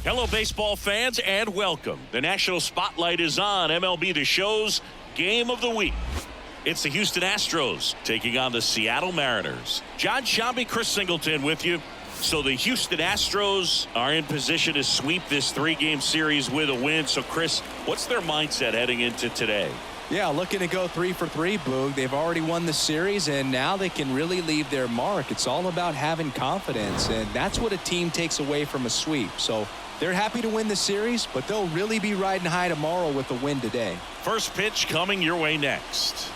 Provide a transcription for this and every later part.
Hello, baseball fans, and welcome. The national spotlight is on MLB The Show's Game of the Week. It's the Houston Astros taking on the Seattle Mariners. John Shambi, Chris Singleton with you. So the Houston Astros are in position to sweep this three-game series with a win. So, Chris, what's their mindset heading into today? Yeah, looking to go 3 for 3, Boog. They've already won the series, and now they can really leave their mark. It's all about having confidence, and that's what a team takes away from a sweep. So they're happy to win the series, but they'll really be riding high tomorrow with the win today. First pitch coming your way next.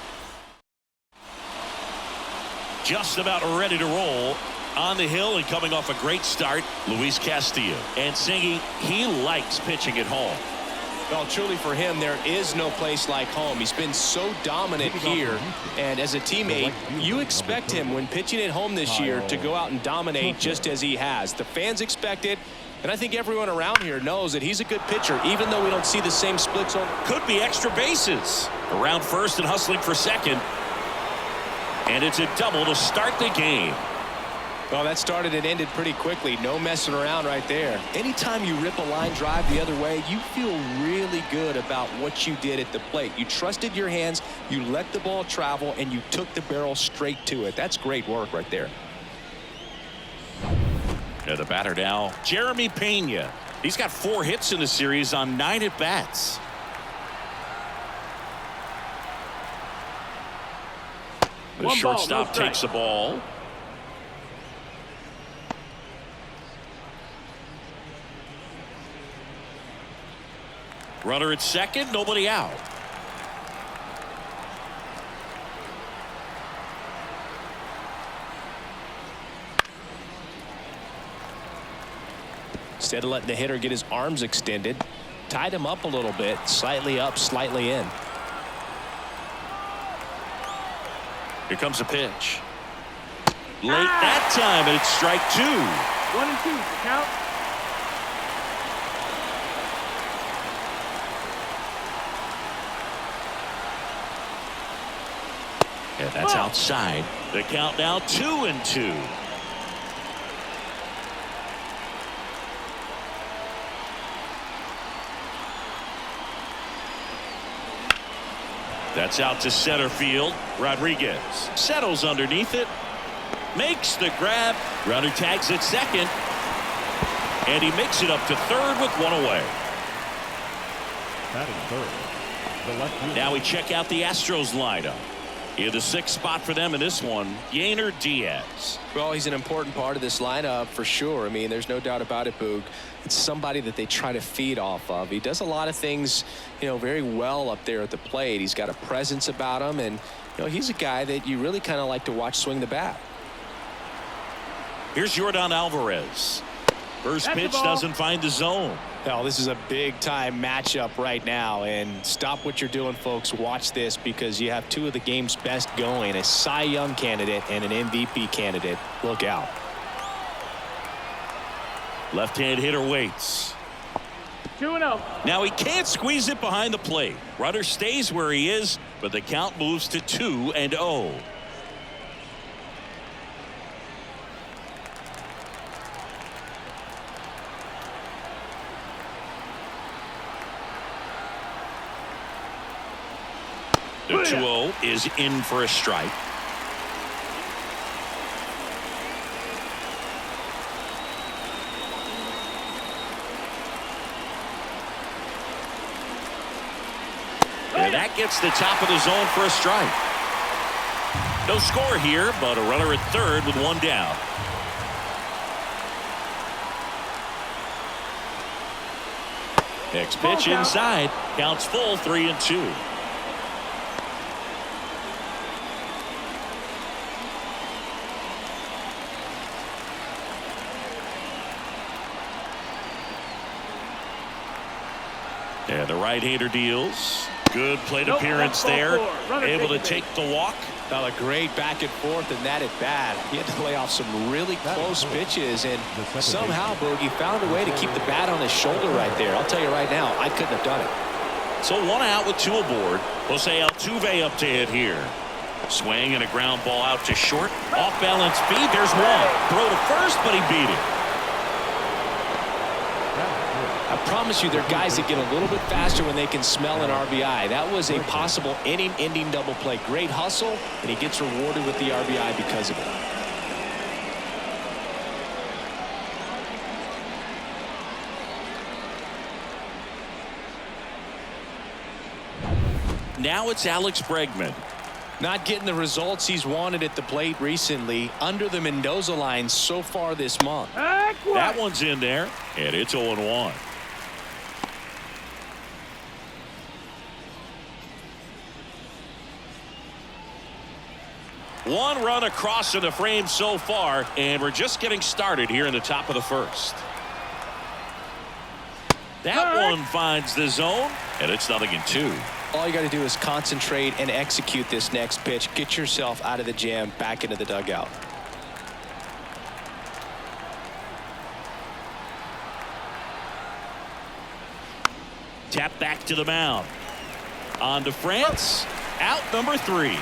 Just about ready to roll. On the hill and coming off a great start, Luis Castillo. And Singy, he likes pitching at home. Well, truly for him, there is no place like home. He's been so dominant here, and as a teammate, you expect him when pitching at home this year to go out and dominate just as he has. The fans expect it, and I think everyone around here knows that he's a good pitcher, even though we don't see the same splits on. Could be extra bases. Around first and hustling for second. And it's a double to start the game. Well, that started and ended pretty quickly. No messing around right there. Anytime you rip a line drive the other way, you feel really good about what you did at the plate. You trusted your hands, you let the ball travel, and you took the barrel straight to it. That's great work right there. The batter now, Jeremy Pena. He's got 4 hits in the series on 9 at-bats. The shortstop takes the ball. Runner at second, nobody out. Instead of letting the hitter get his arms extended, tied him up a little bit, slightly up, slightly in. Here comes a pitch. Late that time, and it's strike 2. 1-2, count. And that's outside. The count now 2-2. That's out to center field. Rodriguez settles underneath it. Makes the grab. Runner tags at second. And he makes it up to third with 1 away. Batting third, the left fielder. Now we check out the Astros lineup. In the 6th spot for them in this one, Yainer Diaz. Well, he's an important part of this lineup for sure. I mean, there's no doubt about it, Boog. It's somebody that they try to feed off of. He does a lot of things, very well up there at the plate. He's got a presence about him, and, he's a guy that you really kind of like to watch swing the bat. Here's Yordan Alvarez. First pitch doesn't find the zone. Well, this is a big-time matchup right now, and stop what you're doing, folks. Watch this, because you have 2 of the game's best going, a Cy Young candidate and an MVP candidate. Look out. Left-hand hitter waits. 2-0. Now he can't squeeze it behind the plate. Runner stays where he is, but the count moves to 2-0. The 2-0 is in for a strike. And that gets the top of the zone for a strike. No score here, but a runner at third with 1 down. Next pitch inside. Counts full, 3-2. And the right-hander deals. Good plate appearance there. Able to take the walk. Well, a great back and forth, and that at bat. He had to lay off some really close pitches, and somehow, Boogie found a way to keep the bat on his shoulder right there. I'll tell you right now, I couldn't have done it. So 1 out with 2 aboard. Jose Altuve up to hit here. Swing and a ground ball out to short. Off balance feed. There's one. Throw to first, but he beat it. I promise you, there are guys that get a little bit faster when they can smell an RBI. That was a possible inning-ending double play. Great hustle, and he gets rewarded with the RBI because of it. Now it's Alex Bregman. Not getting the results he's wanted at the plate recently. Under the Mendoza line so far this month. That one's in there, and it's 0-1. One run across in the frame so far, and we're just getting started here in the top of the first. That one finds the zone, and it's 0-2. All you got to do is concentrate and execute this next pitch. Get yourself out of the jam, back into the dugout. Tap back to the mound. On to France. Out number 3.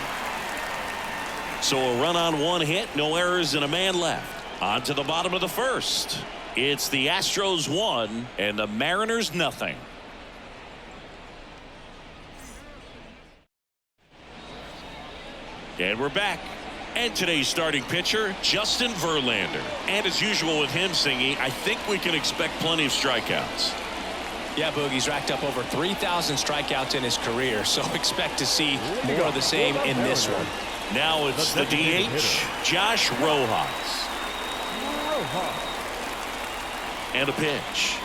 So a run on one hit, no errors, and a man left. On to the bottom of the first. It's the Astros 1 and the Mariners nothing. And we're back. And today's starting pitcher, Justin Verlander. And as usual with him, Singy, I think we can expect plenty of strikeouts. Yeah, Boogie's racked up over 3,000 strikeouts in his career, so expect to see more of the same in this one. Now it's the DH, Josh Rojas. And a pitch.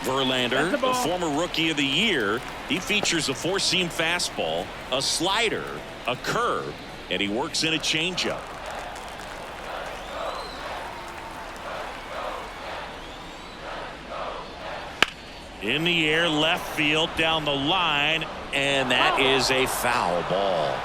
Verlander, the former Rookie of the Year, he features a four-seam fastball, a slider, a curve, and he works in a changeup. In the air, left field, down the line, and that is a foul ball.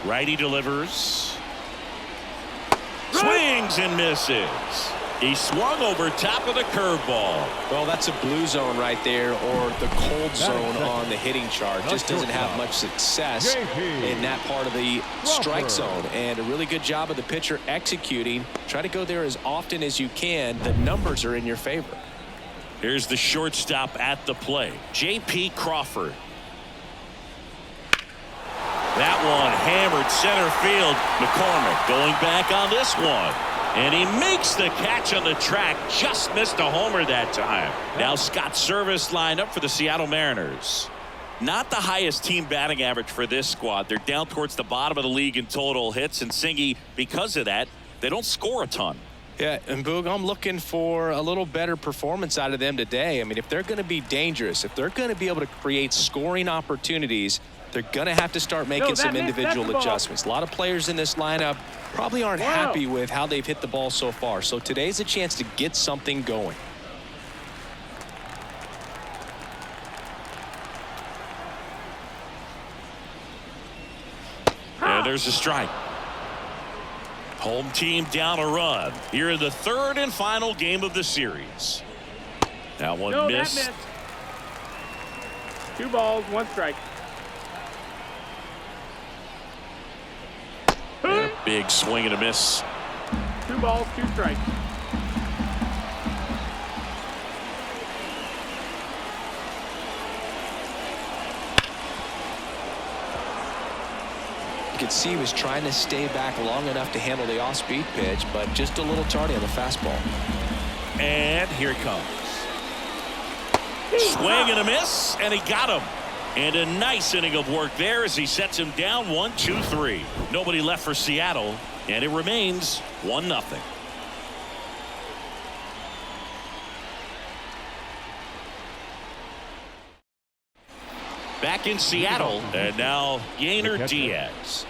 Righty delivers. Swings and misses. He swung over top of the curveball. Well, that's a blue zone right there, or the cold zone on the hitting chart. Just doesn't have much success in that part of the strike zone. And a really good job of the pitcher executing. Try to go there as often as you can. The numbers are in your favor. Here's the shortstop at the plate, J.P. Crawford. That one hammered center field. McCormick going back on this one. And he makes the catch on the track. Just missed a homer that time. Now Scott Service lined up for the Seattle Mariners. Not the highest team batting average for this squad. They're down towards the bottom of the league in total hits. And Singy, because of that, they don't score a ton. Yeah, and Boog, I'm looking for a little better performance out of them today. I mean, if they're going to be dangerous, if they're going to be able to create scoring opportunities, they're going to have to start making some individual adjustments. A lot of players in this lineup probably aren't happy with how they've hit the ball so far. So today's a chance to get something going. And there's a strike. Home team down a run here in the third and final game of the series. That one missed. 2 balls, 1 strike. And a big swing and a miss. 2 balls, 2 strikes. You could see he was trying to stay back long enough to handle the off-speed pitch, but just a little tardy on the fastball. And here it comes. Swing and a miss, and he got him. And a nice inning of work there as he sets him down 1-2-3. Nobody left for Seattle, and it remains 1-0. Back in Seattle, and now Yainer Diaz.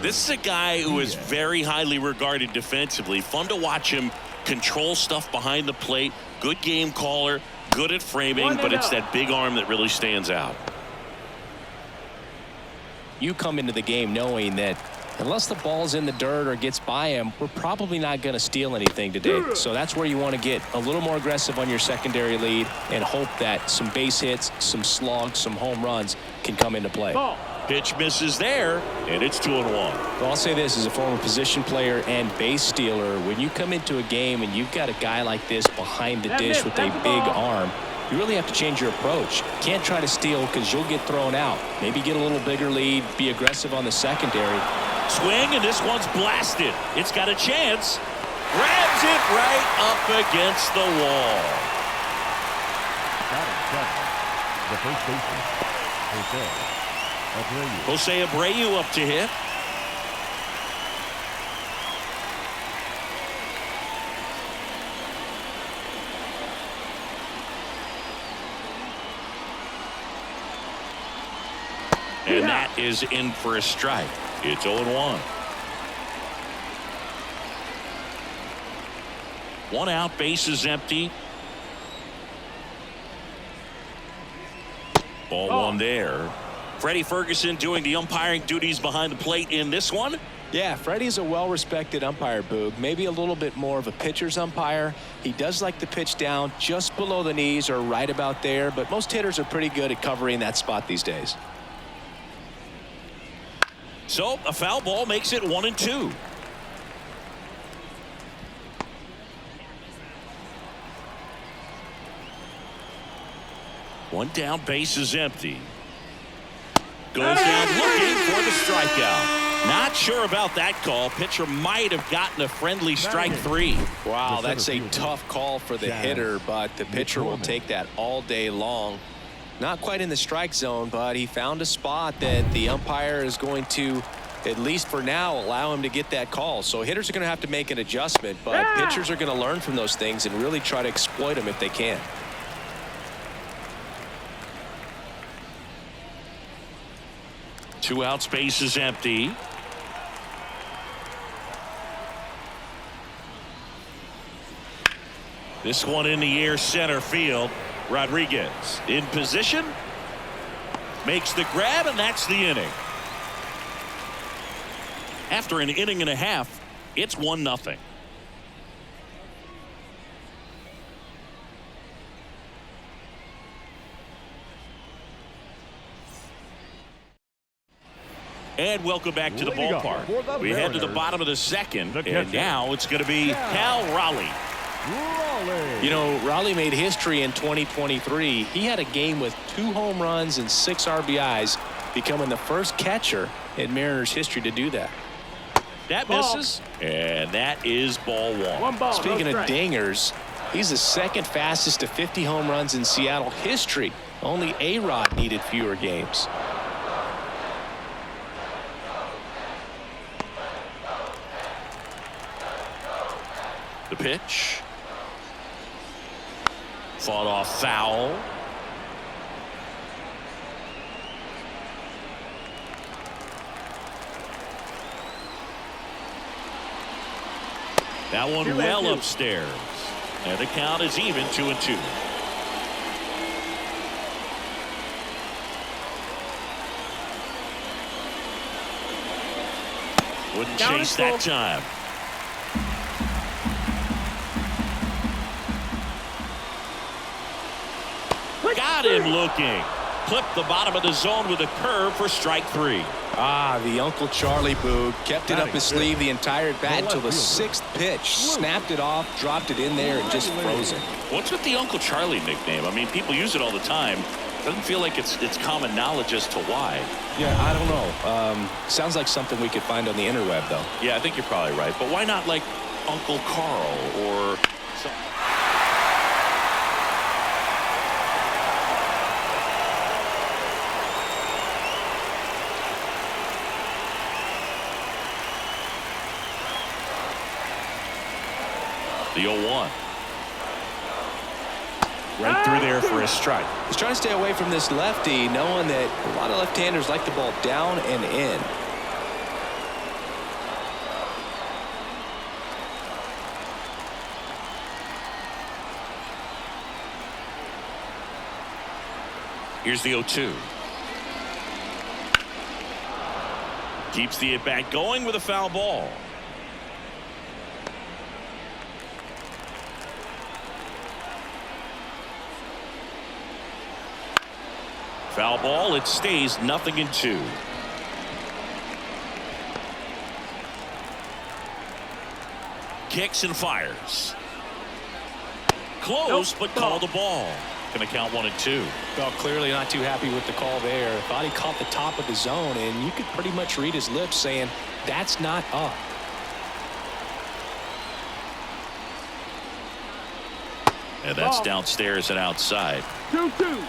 This is a guy who is very highly regarded defensively. Fun to watch him control stuff behind the plate. Good game caller, good at framing, but it's that big arm that really stands out. You come into the game knowing that Unless the ball's in the dirt or gets by him, we're probably not going to steal anything today. So that's where you want to get a little more aggressive on your secondary lead and hope that some base hits, some slugs, some home runs can come into play. Ball. Pitch misses there, and it's 2-1. Well, I'll say this as a former position player and base stealer, when you come into a game and you've got a guy like this behind the dish with a big arm, you really have to change your approach. Can't try to steal because you'll get thrown out. Maybe get a little bigger lead, be aggressive on the secondary. Swing, and this one's blasted. It's got a chance. Grabs it right up against the wall. The first baseman, Jose Abreu up to hit. And that is in for a strike. It's 0-1. One out, base is empty. Ball one there. Freddie Ferguson doing the umpiring duties behind the plate in this one. Yeah, Freddie's a well-respected umpire, Boog. Maybe a little bit more of a pitcher's umpire. He does like to pitch down just below the knees or right about there, but most hitters are pretty good at covering that spot these days. So a foul ball makes it 1-2. One down, base is empty. Goes down looking for the strikeout. Not sure about that call. Pitcher might have gotten a friendly strike 3. Wow, that's a tough call for the hitter, but the pitcher will take that all day long. Not quite in the strike zone, but he found a spot that the umpire is going to, at least for now, allow him to get that call. So hitters are going to have to make an adjustment, but pitchers are going to learn from those things and really try to exploit them if they can. Two outs, base is empty. This one in the air, center field. Rodriguez in position, makes the grab, and that's the inning. After an inning and a half, it's 1-0. And welcome back to the ballpark. We head to the bottom of the second, and now it's going to be Cal Raleigh. You know, Raleigh made history in 2023. He had a game with 2 home runs and 6 RBIs, becoming the first catcher in Mariners history to do that. That misses, and that is ball one. One ball. Speaking no of dingers, he's the second fastest to 50 home runs in Seattle history. Only A-Rod needed fewer games. The pitch. Fought off foul. That one well upstairs. And the count is even, 2-2. Wouldn't chase that time. Got him looking. Clipped the bottom of the zone with a curve for strike 3. Ah, the Uncle Charlie Boog kept it up his sleeve the entire bat until the 6th pitch. Snapped it off, dropped it in there, and just froze it. What's with the Uncle Charlie nickname? I mean, people use it all the time. Doesn't feel like it's common knowledge as to why. Yeah, I don't know. Sounds like something we could find on the interweb, though. Yeah, I think you're probably right. But why not like Uncle Carl or something? The 0-1. Right through there for a strike. He's trying to stay away from this lefty, knowing that a lot of left-handers like the ball down and in. Here's the 0-2. Keeps the at-bat going with a foul ball. Foul ball. It stays 0-2. Kicks and fires. Close, but called the ball. Going to count 1-2. Well, clearly not too happy with the call there. Thought he caught the top of the zone, and you could pretty much read his lips saying, that's not up. And that's downstairs and outside. 2-2.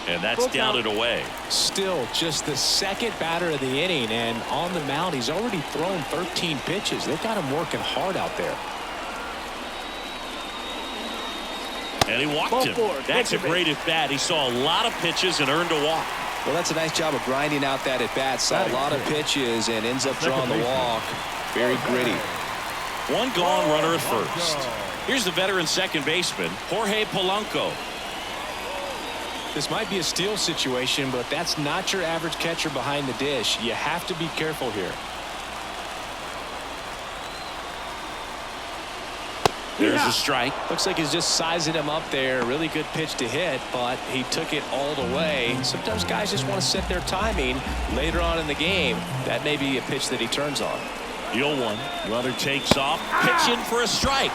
And that's down and away. Still just the second batter of the inning, and on the mound he's already thrown 13 pitches. They've got him working hard out there. And he walked him. That's a great at bat. He saw a lot of pitches and earned a walk. Well, that's a nice job of grinding out that at bat. Saw a lot of pitches and ends up drawing the walk. Very gritty. One gone runner at first. Here's the veteran second baseman, Jorge Polanco. This might be a steal situation, but that's not your average catcher behind the dish. You have to be careful here. There's a strike. Looks like he's just sizing him up there. Really good pitch to hit, but he took it all the way. Sometimes guys just want to set their timing later on in the game. That may be a pitch that he turns on. 0-1. Runner takes off. Pitch in for a strike.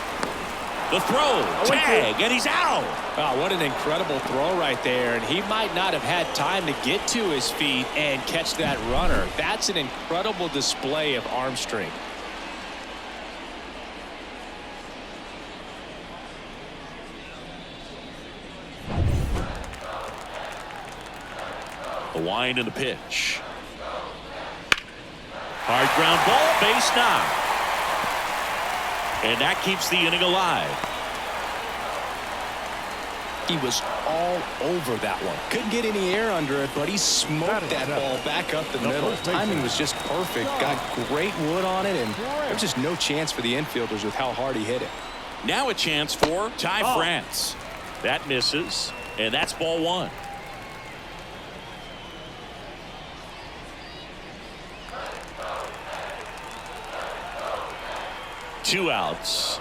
The throw, tag, and he's out. Wow, what an incredible throw right there. And he might not have had time to get to his feet and catch that runner. That's an incredible display of arm strength. The wind and the pitch. Hard ground ball, base knock. And that keeps the inning alive. He was all over that one. Couldn't get any air under it, but he smoked that ball back up the middle. Timing was just perfect. Got great wood on it, and there was just no chance for the infielders with how hard he hit it. Now a chance for Ty France. That misses, and that's ball one. Two outs.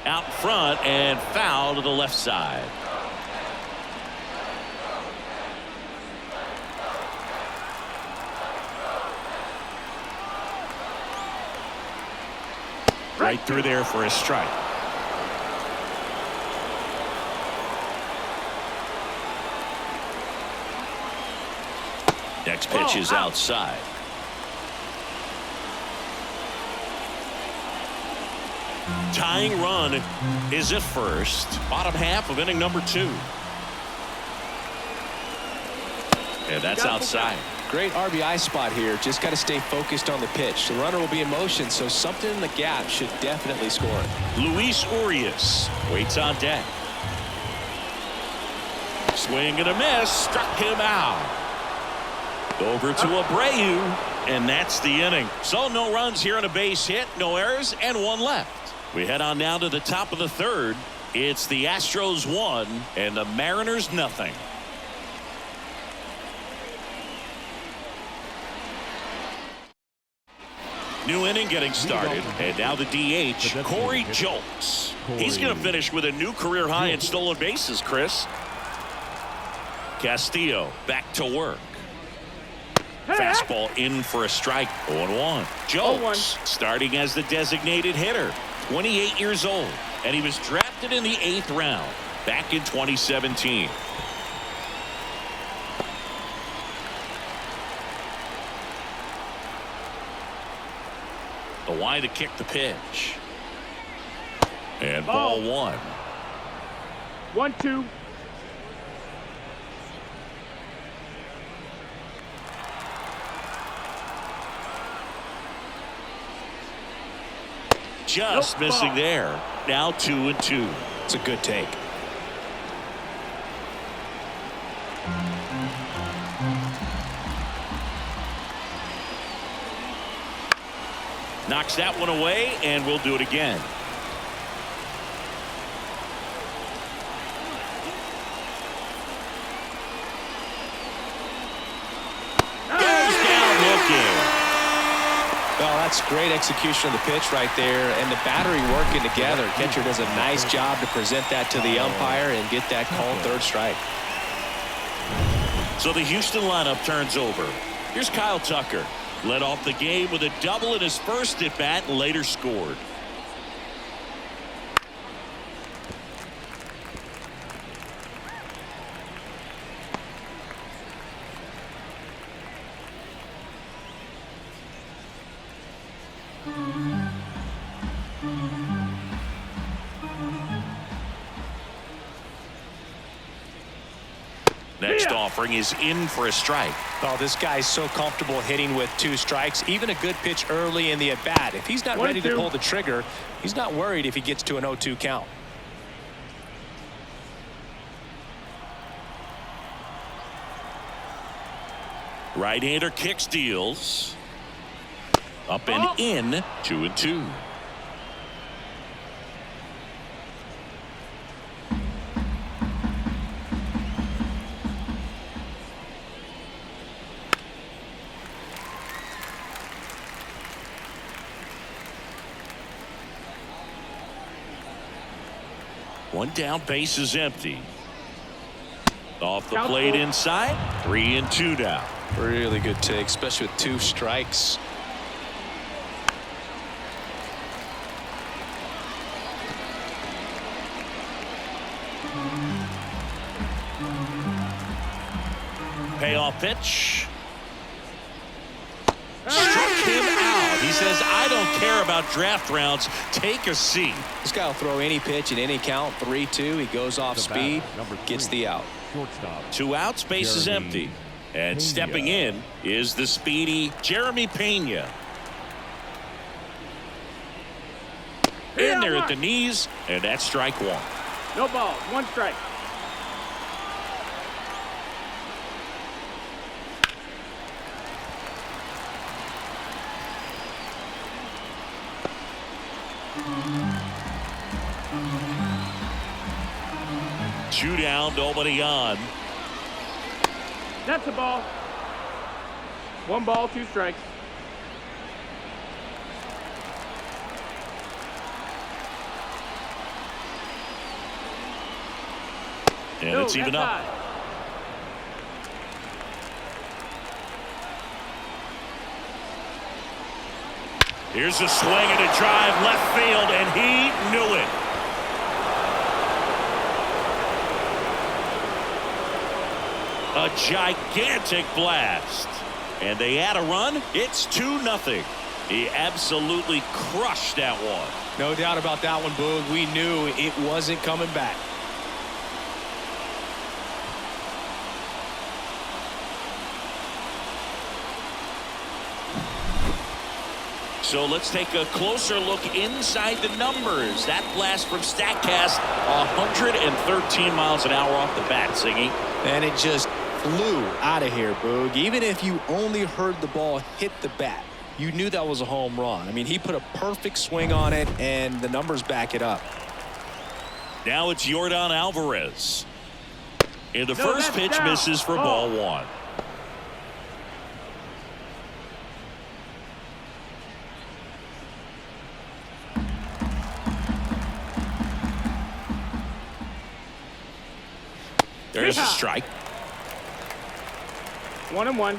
Out front and foul to the left side. Right through there for a strike. Next pitch is outside. Tying run is at first. Bottom half of inning number 2. And that's outside. Great RBI spot here. Just got to stay focused on the pitch. The runner will be in motion, so something in the gap should definitely score it. Luis Urias waits on deck. Swing and a miss. Struck him out. Over to Abreu, and that's the inning. So no runs here on a base hit, no errors, and one left. We head on down to the top of the third. It's the Astros 1 and the Mariners nothing. New inning getting started, and now the DH, Corey Julks. He's going to finish with a new career high in stolen bases, Chris. Castillo back to work. Fastball in for a strike. 0-1. Julks starting as the designated hitter. 28 years old, and he was drafted in the 8th round back in 2017. The wind to kick the pitch. And ball one. 1-2. Just missing there. Now 2-2. It's a good take. Knocks that one away, and we'll do it again. Well, that's great execution of the pitch right there, and the battery working together. Catcher does a nice job to present that to the umpire and get that called third strike. So the Houston lineup turns over. Here's Kyle Tucker. Led off the game with a double in his first at bat and later scored. Next offering is in for a strike. Oh, this guy's so comfortable hitting with 2 strikes. Even a good pitch early in the at-bat. If he's not ready to pull the trigger, he's not worried if he gets to an 0-2 count. Right-hander kicks, deals. Up and in, 2-2. One down, base is empty. Off the plate inside, 3-2 now. Really good take, especially with 2 strikes. Payoff pitch. Struck him out. He says, I don't care about draft rounds. Take a seat. This guy will throw any pitch in any count. 3-2. He goes off speed, gets the out. 2 outs, base is empty. And stepping in is the speedy Jeremy Pena. In there at the knees, and that's strike 1. No ball. 1 strike. Two down, nobody on. That's a ball. 1 ball, 2 strikes. And it's even up. High. Here's a swing and a drive left field, and he knew it. A gigantic blast. And they add a run. It's 2-0. He absolutely crushed that one. No doubt about that one, Boog. We knew it wasn't coming back. So let's take a closer look inside the numbers. That blast from StatCast, 113 miles an hour off the bat, Singy. And it just flew out of here, Boog. Even if you only heard the ball hit the bat, you knew that was a home run. I mean, he put a perfect swing on it, and the numbers back it up. Now it's Yordan Alvarez. And the first pitch misses for ball 1. There's a strike. 1-1.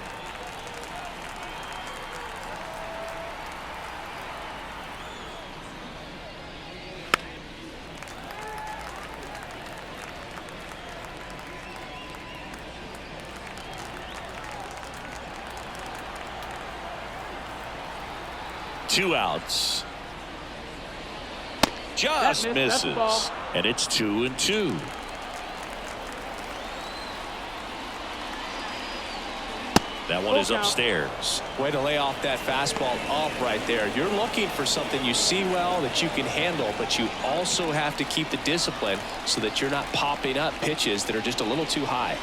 Two outs. Just misses. And it's 2-2. That one is upstairs. Way to lay off that fastball up right there. You're looking for something you see well that you can handle, but you also have to keep the discipline so that you're not popping up pitches that are just a little too high.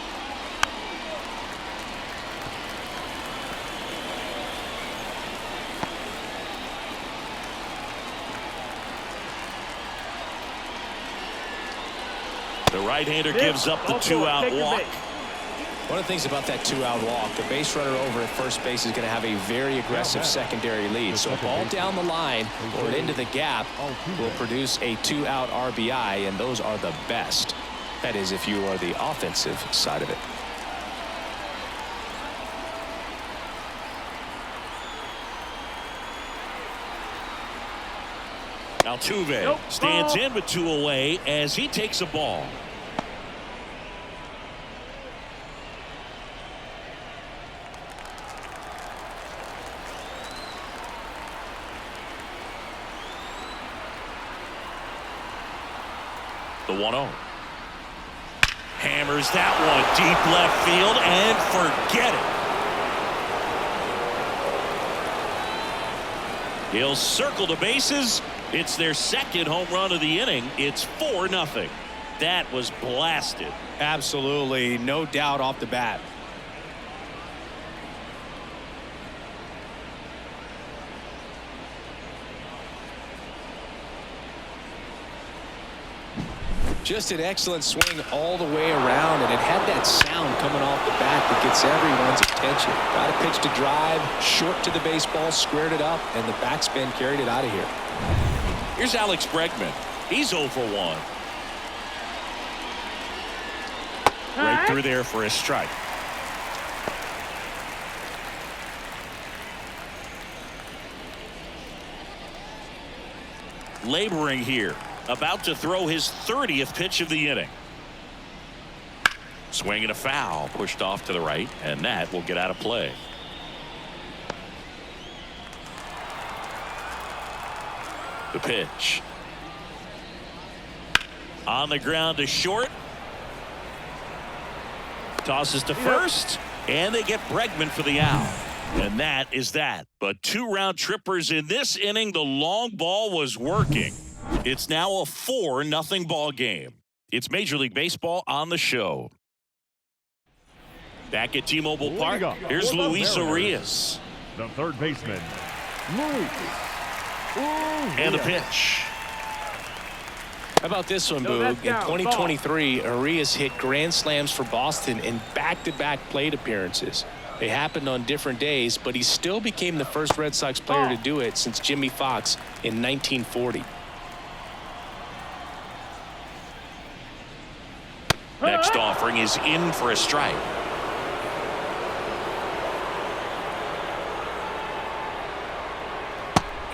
The right-hander gives up the 2-out walk. One of the things about that two-out walk, the base runner over at first base is going to have a very aggressive secondary lead. So a ball down the line or into the gap will produce a two-out RBI, and those are the best. That is, if you are the offensive side of it. Altuve stands in with two away as he takes a ball. The 1-0. Hammers that one deep left field and forget it. He'll circle the bases. It's their second home run of the inning. It's 4-0. That was blasted. Absolutely, no doubt off the bat. Just an excellent swing all the way around, and it had that sound coming off the bat that gets everyone's attention. Got a pitch to drive, short to the baseball, squared it up, and the backspin carried it out of here. Here's Alex Bregman. He's 0 for 1. Right through there for a strike. Laboring here. About to throw his 30th pitch of the inning. Swing and a foul, pushed off to the right, and that will get out of play. The pitch. On the ground to short. Tosses to first, and they get Bregman for the out. And that is that. But 2 round trippers in this inning. The long ball was working. It's now a 4-0 ball game. It's Major League Baseball on the show. Back at T-Mobile Park, here's Luis Urias. The third baseman, Luis. And the pitch. How about this one, Boog? In 2023, Urias hit grand slams for Boston in back-to-back plate appearances. They happened on different days, but he still became the first Red Sox player to do it since Jimmy Fox in 1940. Next offering is in for a strike.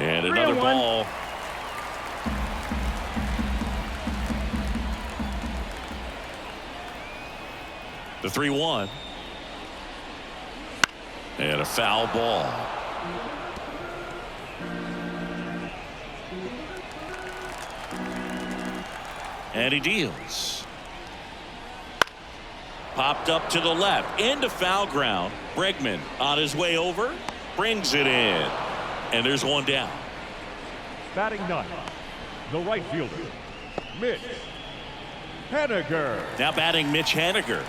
And another ball. The 3-1. And a foul ball. And he deals. Popped up to the left into foul ground. Bregman on his way over, brings it in, and there's one down. Batting ninth, the right fielder, Mitch Haniger. Now batting Mitch Haniger.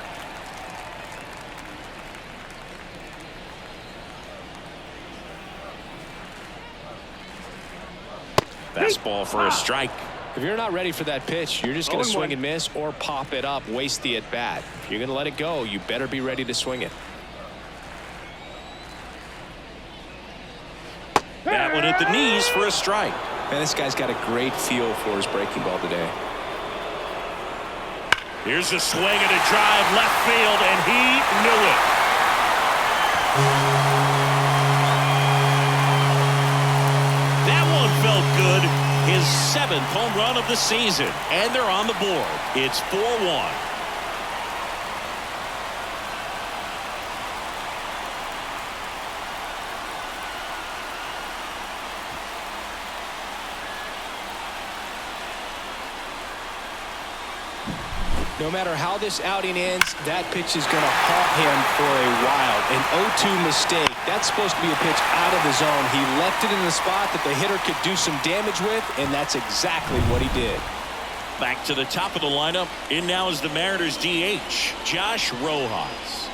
Fastball for a strike. If you're not ready for that pitch, you're just going to swing and miss or pop it up, waste the at-bat. If you're going to let it go, you better be ready to swing it. That one hit the knees for a strike. Man, this guy's got a great feel for his breaking ball today. Here's a swing and a drive left field, and he knew it. That one felt good. His 7th home run of the season, and they're on the board. It's 4-1. No matter how this outing ends, that pitch is going to haunt him for a while. An 0-2 mistake. That's supposed to be a pitch out of the zone. He left it in the spot that the hitter could do some damage with, and that's exactly what he did. Back to the top of the lineup. In now is the Mariners DH, Josh Rojas.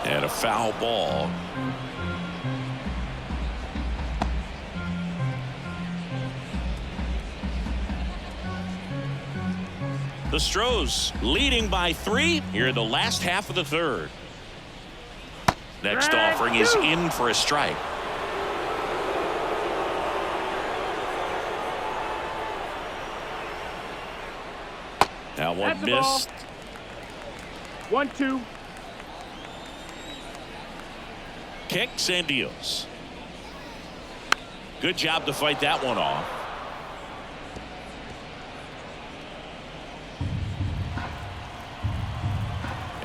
And a foul ball. The Astros leading by 3 here in the last half of the third. Next offering is in for a strike. That one missed. 1-2. Kicks and deals. Good job to fight that one off.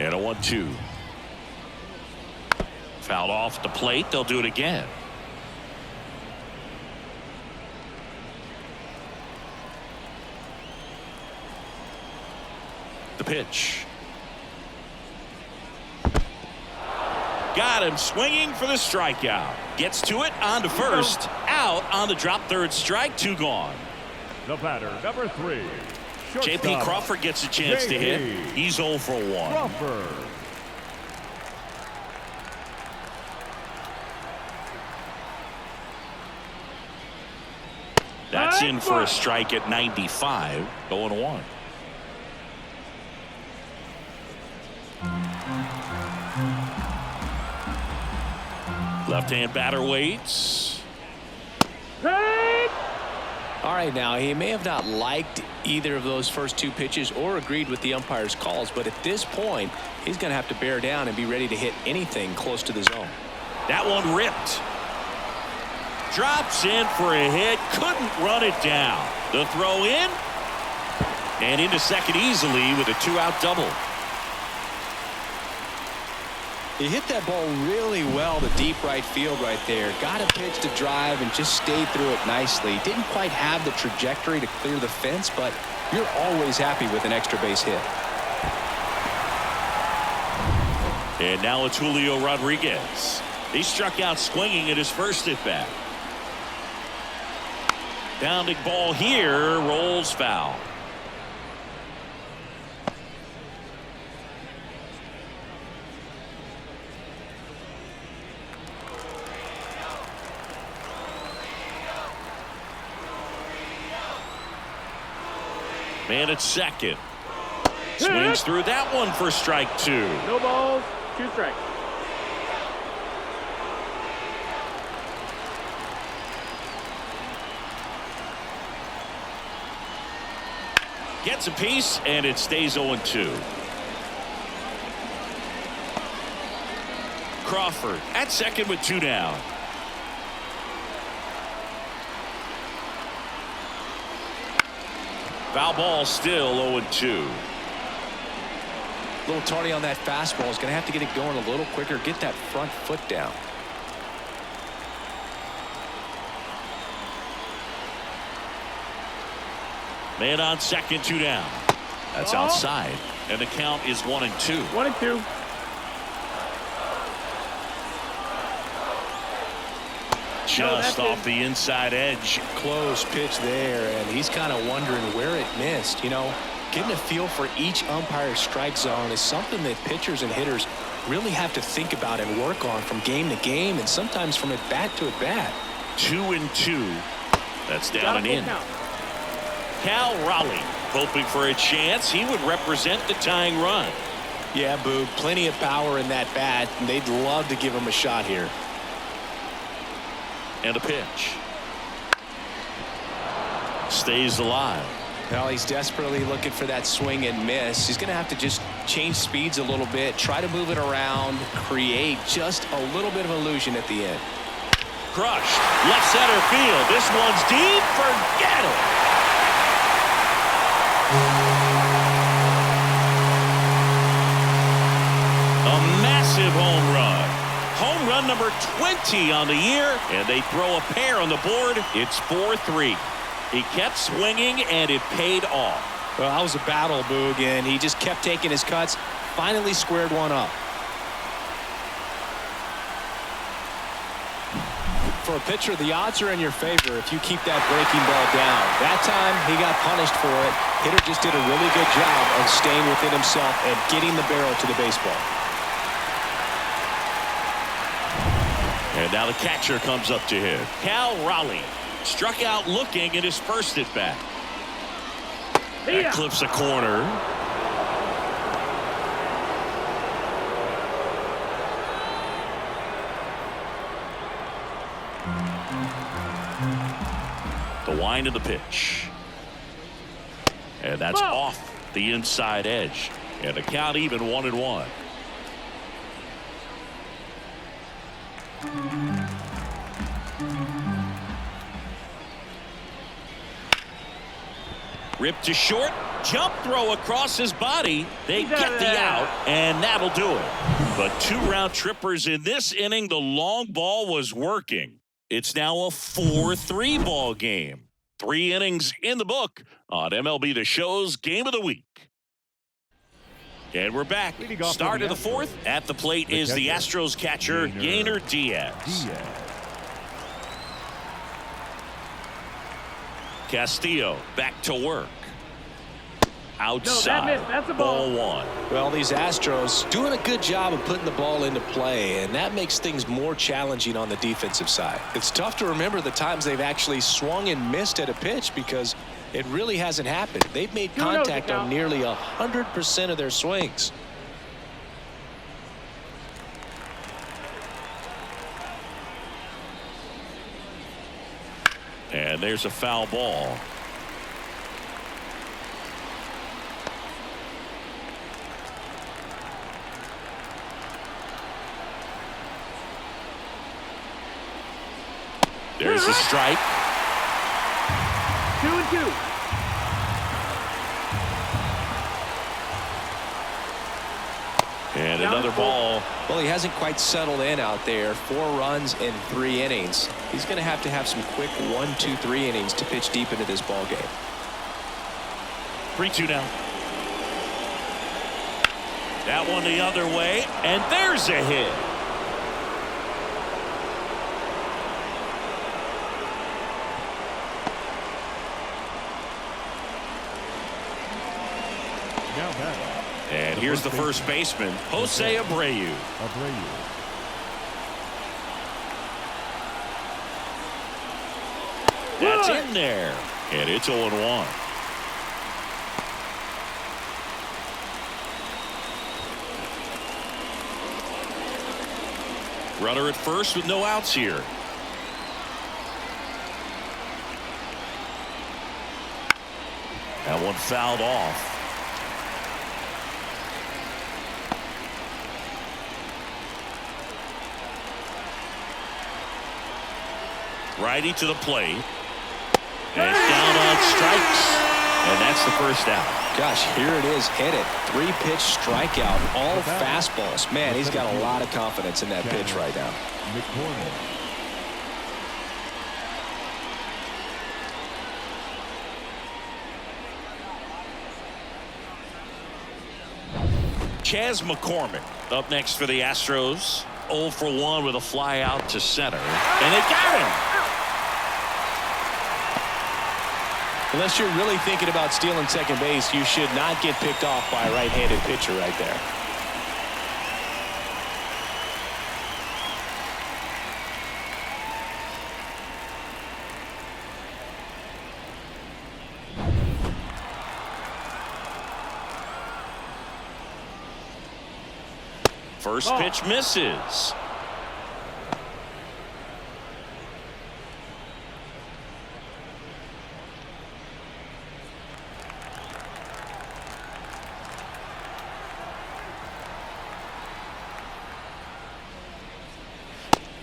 And a 1-2. Fouled off the plate. They'll do it again. The pitch. Got him swinging for the strikeout. Gets to it, on to first. Out on the drop third strike. 2 gone. The batter, number 3. J.P. Crawford gets a chance to hit. He's 0 for 1. Crawford. That's in for a strike at 95. 0-1. Left-hand batter waits. All right, now he may have not liked either of those first 2 pitches or agreed with the umpire's calls, but at this point he's going to have to bear down and be ready to hit anything close to the zone. That one ripped. Drops in for a hit. Couldn't run it down. The throw in. And into second easily with a 2-out double. He hit that ball really well to deep right field right there. Got a pitch to drive and just stayed through it nicely. Didn't quite have the trajectory to clear the fence, but you're always happy with an extra base hit. And now it's Julio Rodriguez. He struck out swinging at his first at bat. Bounding ball here, rolls foul. Man at second. Swings through that one for strike 2. No balls, 2 strikes. Gets a piece, and it stays 0-2. Crawford at second with 2 down. Foul ball, still 0-2. A little tardy on that fastball. Is going to have to get it going a little quicker. Get that front foot down. Man on second, 2 down. That's outside, and the count is 1-2. 1-2. Just off the inside edge. Close pitch there, and he's kind of wondering where it missed. You know, getting a feel for each umpire's strike zone is something that pitchers and hitters really have to think about and work on from game to game, and sometimes from at bat to at bat. 2-2. That's down and in. Cal Raleigh hoping for a chance. He would represent the tying run. Yeah, Boog, plenty of power in that bat, and they'd love to give him a shot here. And a pitch. Stays alive. Well, he's desperately looking for that swing and miss. He's going to have to just change speeds a little bit, try to move it around, create just a little bit of illusion at the end. Crushed. Left center field. This one's deep. Forget it. A massive home run. Home run number 20 on the year, and they throw a pair on the board. It's 4-3. He kept swinging, and it paid off. Well, that was a battle, Boog, and he just kept taking his cuts. Finally squared one up. For a pitcher, the odds are in your favor if you keep that breaking ball down. That time, he got punished for it. Hitter just did a really good job of staying within himself and getting the barrel to the baseball. And now the catcher comes up to hit. Cal Raleigh struck out looking at his first at bat. That clips a corner. The wind of the pitch. And that's off the inside edge. And the count even 1-1. Ripped to short. Jump throw across his body. They get the out, and that'll do it. But 2 round trippers in this inning. The long ball was working. It's now a 4-3 ball game. 3 innings in the book on MLB The Show's Game of the Week. And we're back. Start of the 4th. At the plate is the Astros catcher, Yainer Diaz. Castillo back to work. Outside. That's a ball 1. Well, these Astros doing a good job of putting the ball into play, and that makes things more challenging on the defensive side. It's tough to remember the times they've actually swung and missed at a pitch because it really hasn't happened. They've made contact on nearly 100% of their swings. And there's a foul ball. There's a strike. 2-2. And another ball. Well, he hasn't quite settled in out there. 4 runs in 3 innings. He's going to have some quick 1, 2, 3 innings to pitch deep into this ball game. 3-2 now. That one the other way, and there's a hit. And here's the first baseman, Jose Abreu. That's in there, and it's 0-1. Runner at first with no outs here. That one fouled off. Righty to the plate. And it's down on strikes. And that's the first out. Gosh, here it is, hit it. 3-pitch strikeout, all fastballs. Man, he's got a lot of confidence in that pitch right now. Chas McCormick up next for the Astros. 0 for 1 with a fly out to center. And they got him. Unless you're really thinking about stealing second base, you should not get picked off by a right-handed pitcher right there. First pitch misses.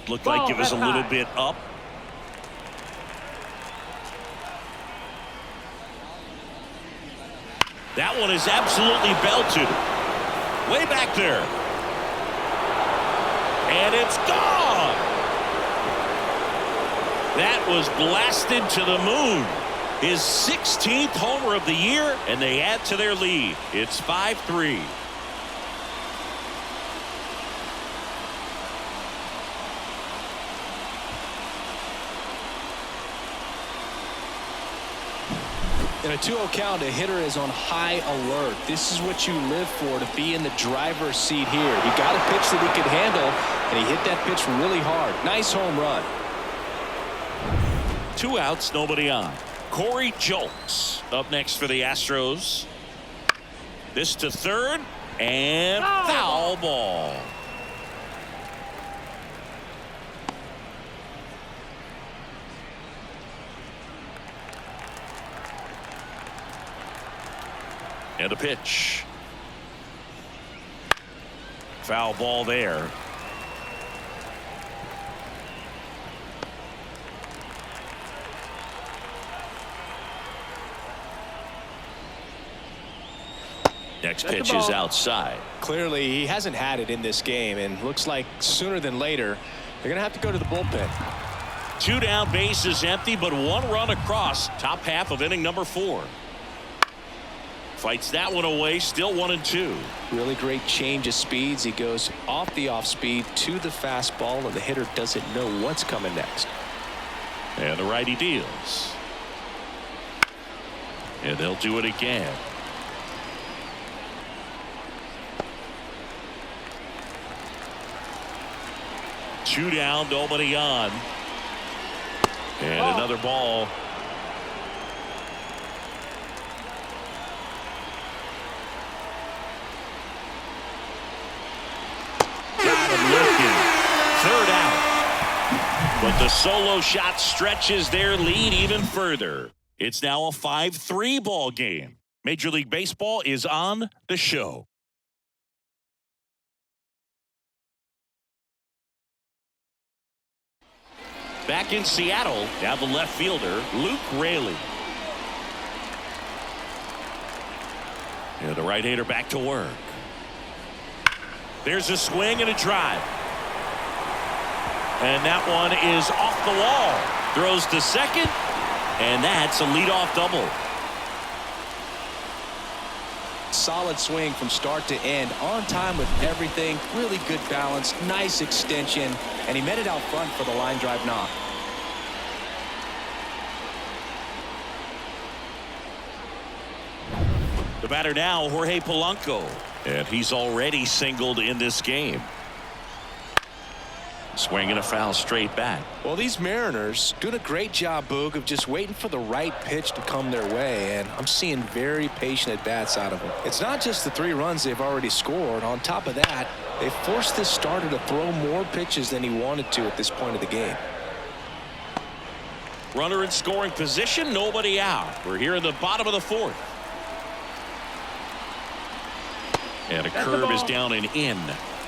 Looked like it was a little bit up. That one is absolutely belted. Way back there. And it's gone. That was blasted to the moon. His 16th homer of the year, and they add to their lead. It's 5-3. In a 2-0 count, a hitter is on high alert. This is what you live for, to be in the driver's seat here. He got a pitch that he could handle, and he hit that pitch really hard. Nice home run. 2 outs, nobody on. Corey Julks up next for the Astros. This to third, and foul ball. And a pitch. Foul ball there. Next pitch is outside. Clearly, he hasn't had it in this game, and looks like sooner than later, they're going to have to go to the bullpen. 2 down, bases empty, but 1 run across. Top half of inning number 4. Fights that one away, still 1-2. Really great change of speeds. He goes off the off speed to the fastball, and the hitter doesn't know what's coming next. And the righty deals. And they'll do it again. Two down, nobody on. And another ball. Got him looking. Third out. But the solo shot stretches their lead even further. It's now a 5-3 ball game. Major League Baseball is on the show. Back in Seattle, now the left fielder, Luke Raley. And the right-hander back to work. There's a swing and a drive. And that one is off the wall. Throws to second, and that's a leadoff double. Solid swing from start to end, on time with everything, really good balance, nice extension, and he met it out front for the line drive knock. The batter now, Jorge Polanco, and he's already singled in this game. Swinging a foul straight back. Well, these Mariners doing a great job, Boog, of just waiting for the right pitch to come their way, and I'm seeing very patient at-bats out of them. It's not just the 3 runs they've already scored. On top of that, they forced this starter to throw more pitches than he wanted to at this point of the game. Runner in scoring position, nobody out. We're here in the bottom of the 4th. And a curve is down and in.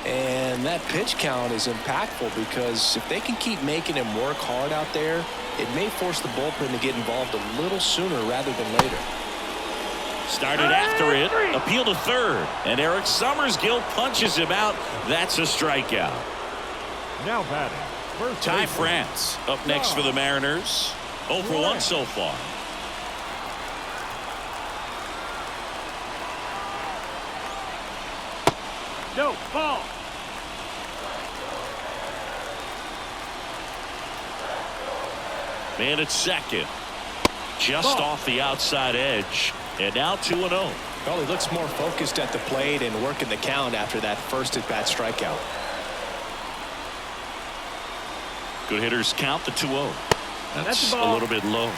And that pitch count is impactful because if they can keep making him work hard out there, it may force the bullpen to get involved a little sooner rather than later. Started after it, appeal to third, and Eric Summersgill punches him out. That's a strikeout. Now batting, first Ty baseman. France up next for the Mariners. 0 for 1 so far. No, ball. Man at second. Just off the outside edge. And now 2-0. Well, he looks more focused at the plate and working the count after that first at-bat strikeout. Good hitters count the 2-0. That's the a ball. little bit low.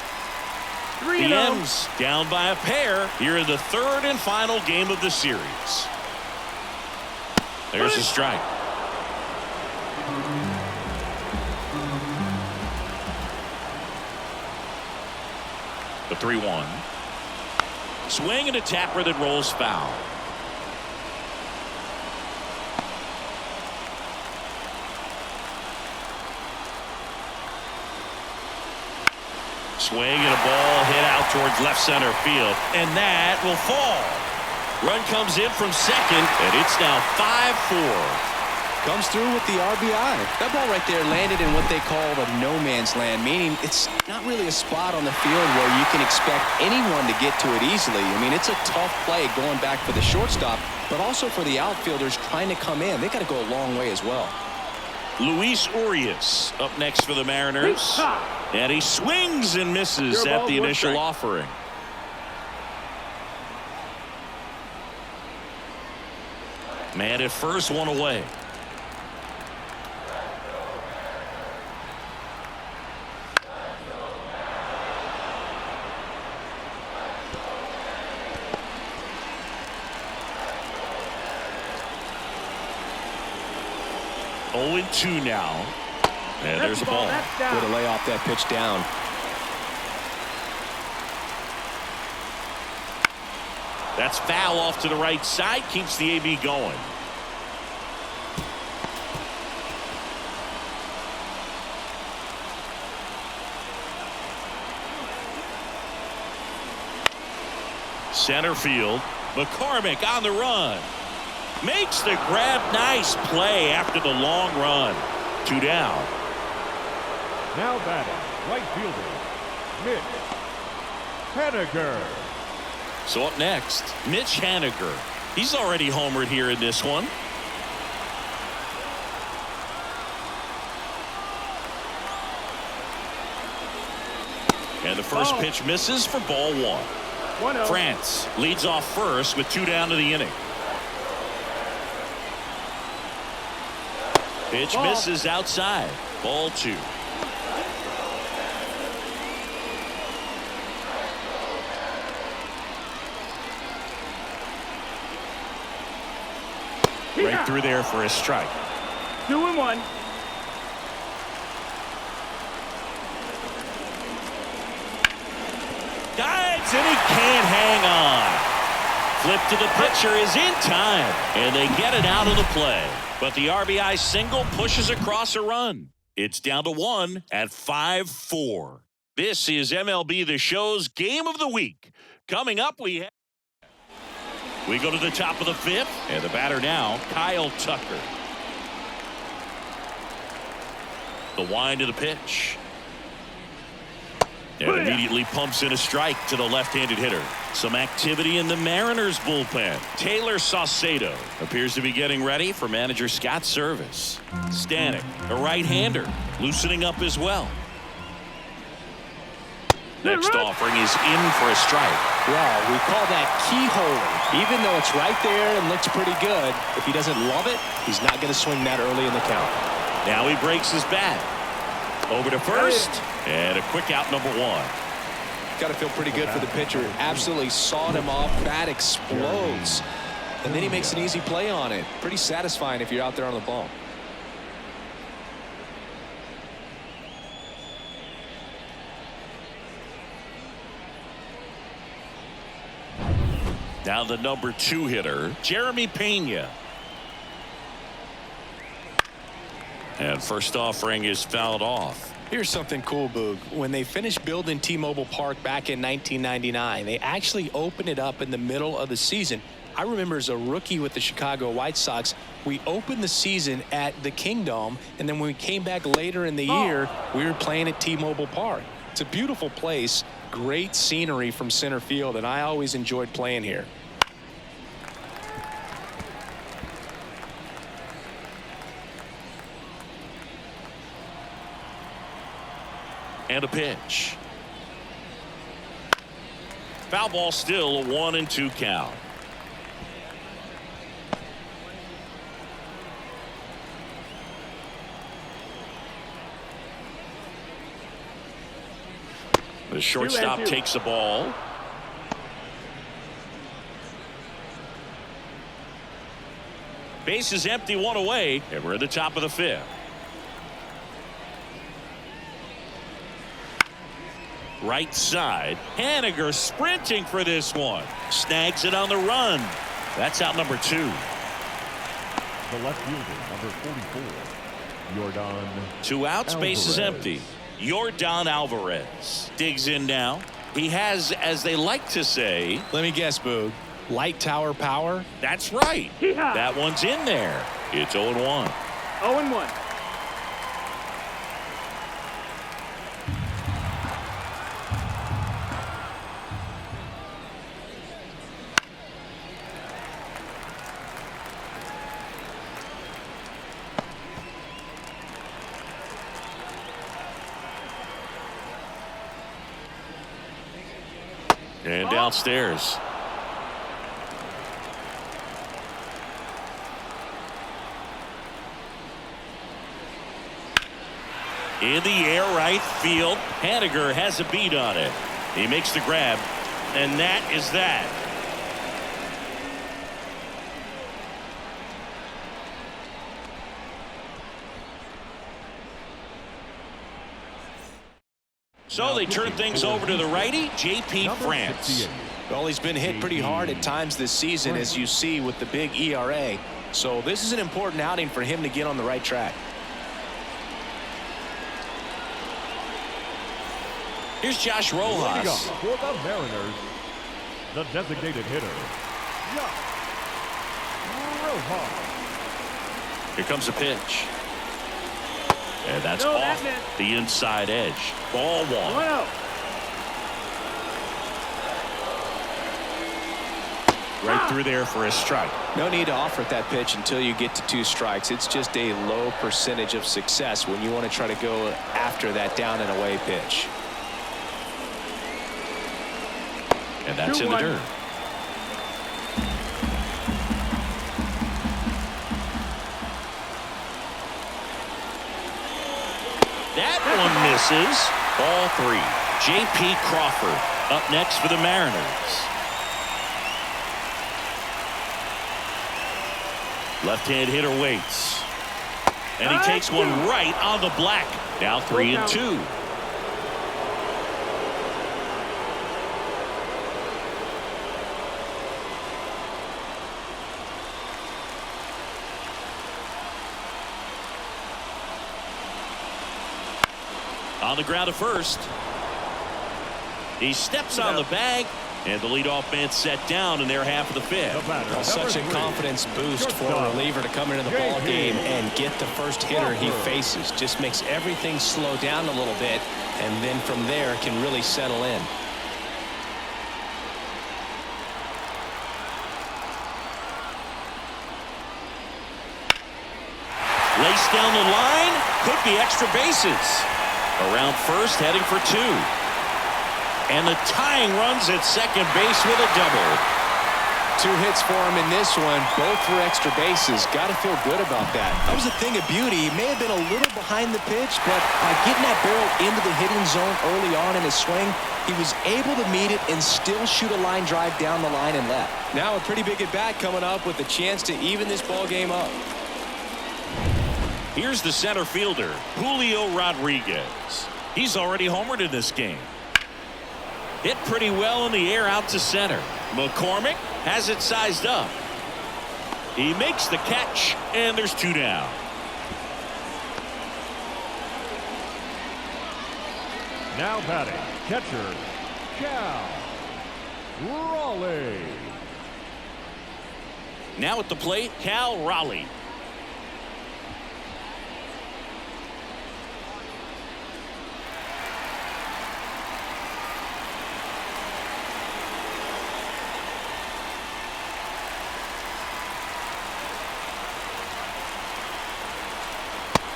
3-0. The M's down by a pair here in the 3rd and final game of the series. There's a strike. The 3-1. Swing and a tapper that rolls foul. Swing and a ball hit out towards left center field, and that will fall. Run comes in from second, and it's now 5-4. Comes through with the RBI. That ball right there landed in what they call the no man's land, meaning it's not really a spot on the field where you can expect anyone to get to it easily. I mean, it's a tough play going back for the shortstop, but also for the outfielders trying to come in. They got to go a long way as well. Luis Urias up next for the Mariners, and he swings and misses at the initial offering. Man at first, one away. 0-2 now. And there's a ball. Way to lay off that pitch down. That's foul off to the right side. Keeps the AB going. Center field. McCormick on the run. Makes the grab. Nice play after the long run. 2 down. Now batting, right fielder, Mitch Haniger. So up next, Mitch Haniger. He's already homered here in this one. And the first pitch misses for ball 1. France leads off first with 2 down to the inning. Pitch misses outside. Ball 2. Right through there for a strike. 2-1. Dives and he can't hang on. Flip to the pitcher is in time, and they get it out of the play. But the RBI single pushes across a run. It's down to 1 at 5-4. This is MLB The Show's Game of the Week. Coming up, we go to the top of the 5th, and the batter now, Kyle Tucker. The wind of the pitch. And immediately pumps in a strike to the left-handed hitter. Some activity in the Mariners bullpen. Taylor Saucedo appears to be getting ready for manager Scott's service. Stanek, a right-hander, loosening up as well. Next offering is in for a strike. Well, we call that keyhole. Even though it's right there and looks pretty good, if he doesn't love it, he's not going to swing that early in the count. Now he breaks his bat. Over to first, and a quick out, number 1. Got to feel pretty good for the pitcher. Absolutely sawed him off. Bat explodes. And then he makes an easy play on it. Pretty satisfying if you're out there on the ball. Now the number 2 hitter, Jeremy Pena. And first offering is fouled off. Here's something cool, Boog. When they finished building T-Mobile Park back in 1999, they actually opened it up in the middle of the season. I remember as a rookie with the Chicago White Sox, we opened the season at the Kingdome, and then when we came back later in the year, we were playing at T-Mobile Park. It's a beautiful place, great scenery from center field, and I always enjoyed playing here. And a pitch. Foul ball, still a 1-2 count. The shortstop takes the ball. Base is empty, 1 away, and we're at the top of the 5th. Right side. Haniger sprinting for this one. Snags it on the run. That's out number 2. The left fielder, number 44, Yordan. 2 outs, base is empty. Yordan Alvarez digs in now. He has, as they like to say, let me guess, Boog, light tower power. That's right. That one's in there. It's 0-1. 0-1. And downstairs. In the air, right field. Haniger has a beat on it. He makes the grab, and that is that. So they turn things over to the righty, J.P. France. Well, he's been hit pretty hard at times this season, as you see with the big ERA. So this is an important outing for him to get on the right track. Here's Josh Rojas. For the Mariners, the designated hitter, Josh Rojas. Here comes a pitch. And that's off the inside edge. Ball one. Wow. Right through there for a strike. No need to offer that pitch until you get to 2 strikes. It's just a low percentage of success when you want to try to go after that down and away pitch. And that's in the dirt. That one misses. Ball 3. J.P. Crawford up next for the Mariners. Left-hand hitter waits. And he takes one right on the black. Now 3-2. On the ground to first. He steps on the bag, and the leadoff man set down in their half of the 5th. Well, such a confidence boost for a reliever to come into the ball game and get the first hitter he faces. Just makes everything slow down a little bit, and then from there can really settle in. Laced down the line, could be extra bases. Around first, heading for 2. And the tying runs at second base with a double. 2 hits for him in this one, both for extra bases. Got to feel good about that. That was a thing of beauty. He may have been a little behind the pitch, but by getting that barrel into the hitting zone early on in his swing, he was able to meet it and still shoot a line drive down the line and left. Now a pretty big at bat coming up with a chance to even this ball game up. Here's the center fielder, Julio Rodriguez. He's already homered in this game. Hit pretty well in the air out to center. McCormick has it sized up. He makes the catch, and there's 2 down. Now batting, catcher, Cal Raleigh. Now at the plate, Cal Raleigh.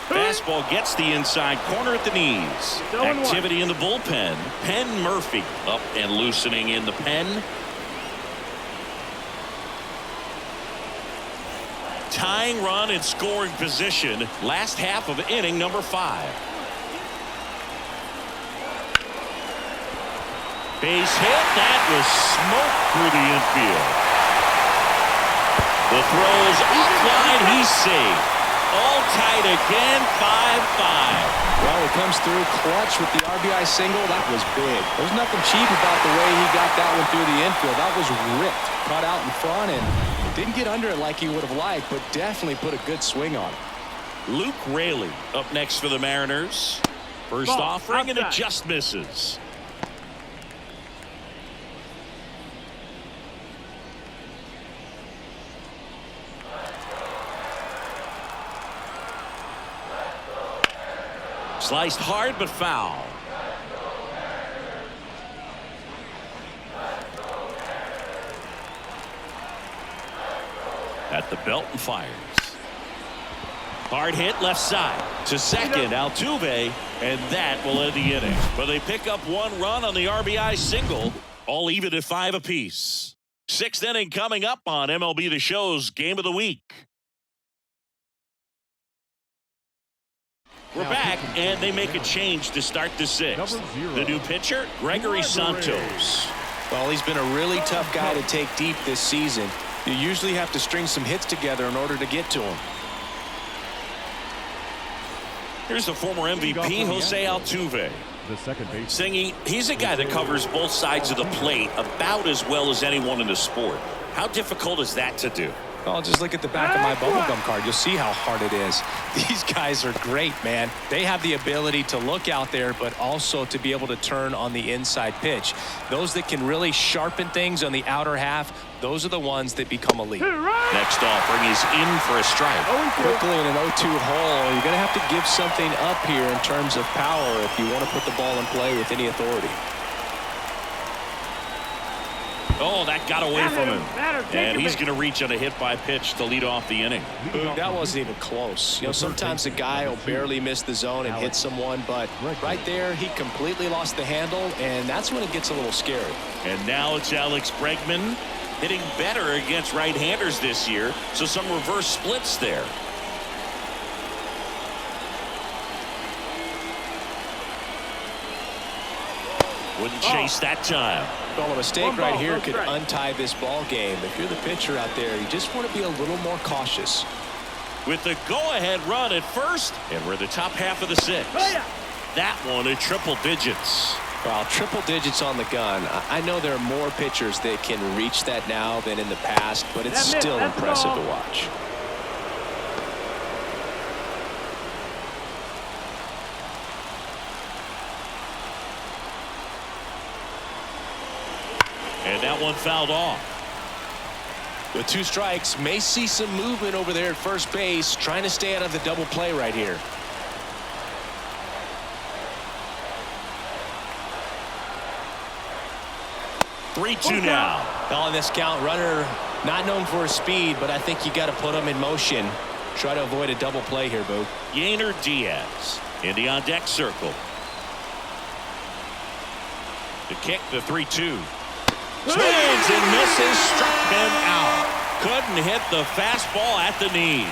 Fastball gets the inside corner at the knees. Activity in the bullpen. Penn Murphy up and loosening in the pen. Tying run in scoring position. Last half of inning number 5. Base hit. That was smoke through the infield. The throws offline. He's safe. All tied again, 5-5. Well, it comes through clutch with the RBI single. That was big. There's nothing cheap about the way he got that one through the infield. That was ripped, cut out in front, and didn't get under it like he would have liked, but definitely put a good swing on it. Luke Raley up next for the Mariners. First offering, and it just misses. Sliced hard but foul. At the belt and fires. Hard hit left side to second, Altuve, and that will end the inning. But they pick up 1 run on the RBI single, all even at 5 apiece. 6th inning coming up on MLB The Show's Game of the Week. We're back, and they make a change to start the 6th. The new pitcher, Gregory Santos. Well, he's been a really tough guy to take deep this season. You usually have to string some hits together in order to get to him. Here's the former MVP, Jose Altuve. the second base. Singy, he's a guy that covers both sides of the plate about as well as anyone in the sport. How difficult is that to do? Oh, just look at the back of my bubblegum card. You'll see how hard it is. These guys are great, man. They have the ability to look out there, but also to be able to turn on the inside pitch. Those that can really sharpen things on the outer half, those are the ones that become elite. Next offering is in for a strike. Quickly in an 0-2 hole, you're going to have to give something up here in terms of power if you want to put the ball in play with any authority. Oh, that got away from him. And he's going to reach on a hit by pitch to lead off the inning. That wasn't even close. You know, sometimes a guy will barely miss the zone and hit someone, but right there, he completely lost the handle, and that's when it gets a little scary. And now it's Alex Bregman hitting better against right-handers this year, so some reverse splits there. Wouldn't chase that time. Well, a mistake right here could untie this ball game. If you're the pitcher out there, you just want to be a little more cautious. With the go-ahead run at first, and we're in the top half of the sixth. That one at triple digits. Well, triple digits on the gun. I know there are more pitchers that can reach that now than in the past, but it's still impressive to watch. And that one fouled off. With 2 strikes, may see some movement over there at first base, trying to stay out of the double play right here. Three-two now. On this count, runner not known for his speed, but I think you got to put him in motion. Try to avoid a double play here, Boo. Yainer Diaz in the on-deck circle. The kick, the 3-2. Swings and misses, struck him out. Couldn't hit the fastball at the knees.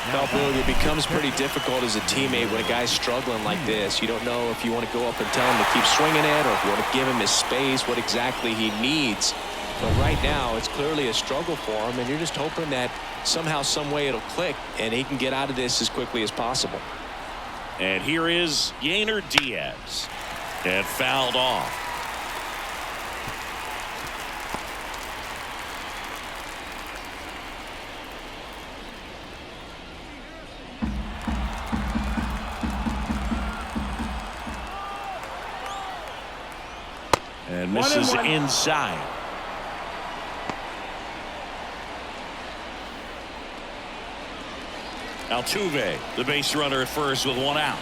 Now, Boo, it becomes pretty difficult as a teammate when a guy's struggling like this. You don't know if you want to go up and tell him to keep swinging it or if you want to give him his space, what exactly he needs. But right now, it's clearly a struggle for him, and you're just hoping that somehow, some way it'll click, and he can get out of this as quickly as possible. And here is Yainer Diaz. And fouled off. And misses inside. Altuve, the base runner at first with 1 out.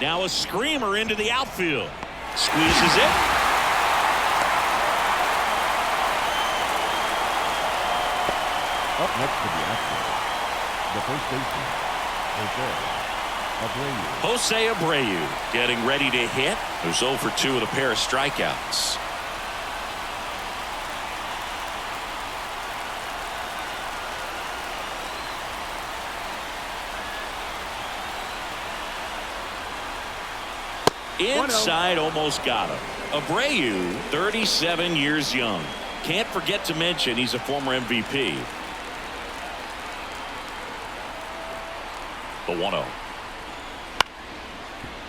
Now a screamer into the outfield. Squeezes it. Up next to the Astros, the first baseman, Jose Abreu getting ready to hit. There's 0 for 2 with a pair of strikeouts. Inside, almost got him. Abreu, 37 years young. Can't forget to mention he's a former MVP. The 1-0.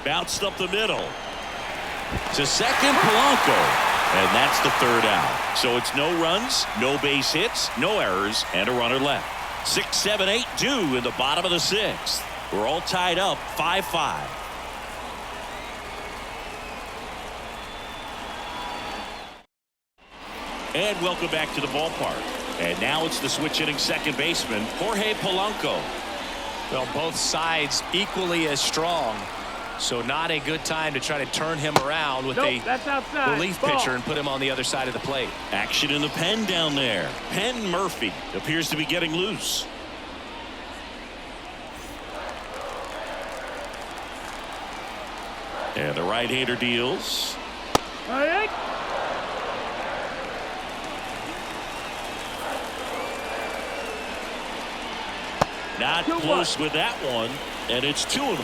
Bounced up the middle. To second, Polanco. And that's the 3rd out. So it's no runs, no base hits, no errors, and a runner left. 6, 7, 8 due in the bottom of the 6th. We're all tied up 5-5. And welcome back to the ballpark. And now it's the switch hitting second baseman, Jorge Polanco. Well, both sides equally as strong. So not a good time to try to turn him around with a relief pitcher and put him on the other side of the plate. Action in the pen down there. Penn Murphy appears to be getting loose. And the right-hander deals. Not close with that one, and it's 2-1.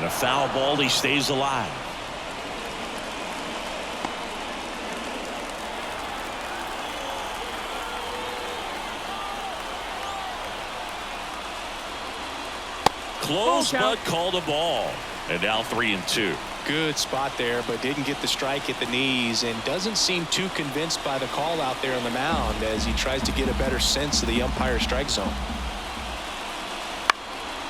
a foul ball. He stays alive. Close, but called a ball. And now 3-2. Good spot there, but didn't get the strike at the knees and doesn't seem too convinced by the call out there on the mound as he tries to get a better sense of the umpire strike zone.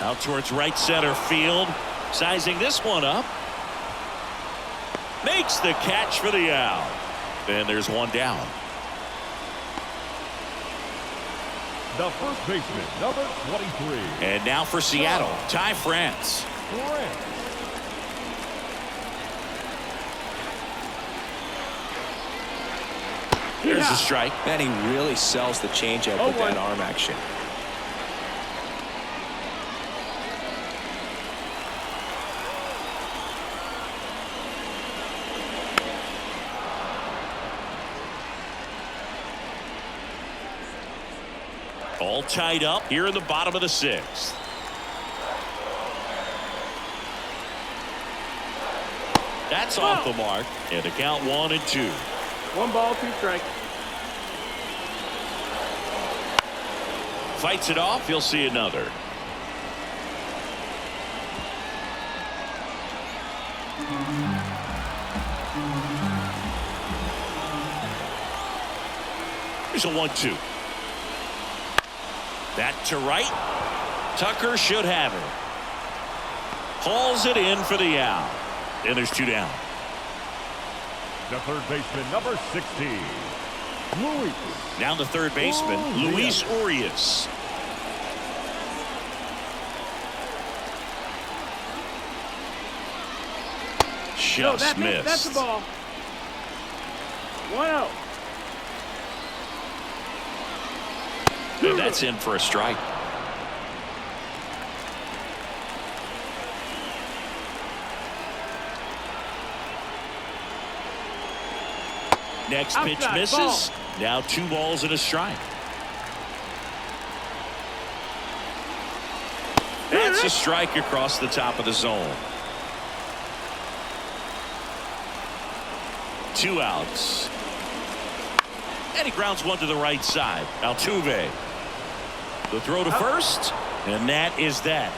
Out towards right center field. Sizing this one up. Makes the catch for the out. And there's one down. The first baseman, number 23. And now for Seattle, Ty France. Here's the strike. And he really sells the changeup with that arm action. All tied up here in the bottom of the 6th. That's off the mark. And the count 1-2. 1 ball, 2 strikes. Fights it off. You'll see another. Here's a 1-2. That to right. Tucker should have it. Hauls it in for the out. And there's 2 down. The third baseman, number 16. Luis. Now the third baseman, Luis Urias. Just missed. That's the ball. 1-0. And that's in for a strike. Next pitch misses. Now 2 balls and a strike. That's a strike across the top of the zone. 2 outs. And he grounds one to the right side. Altuve. The throw to first. And that is that.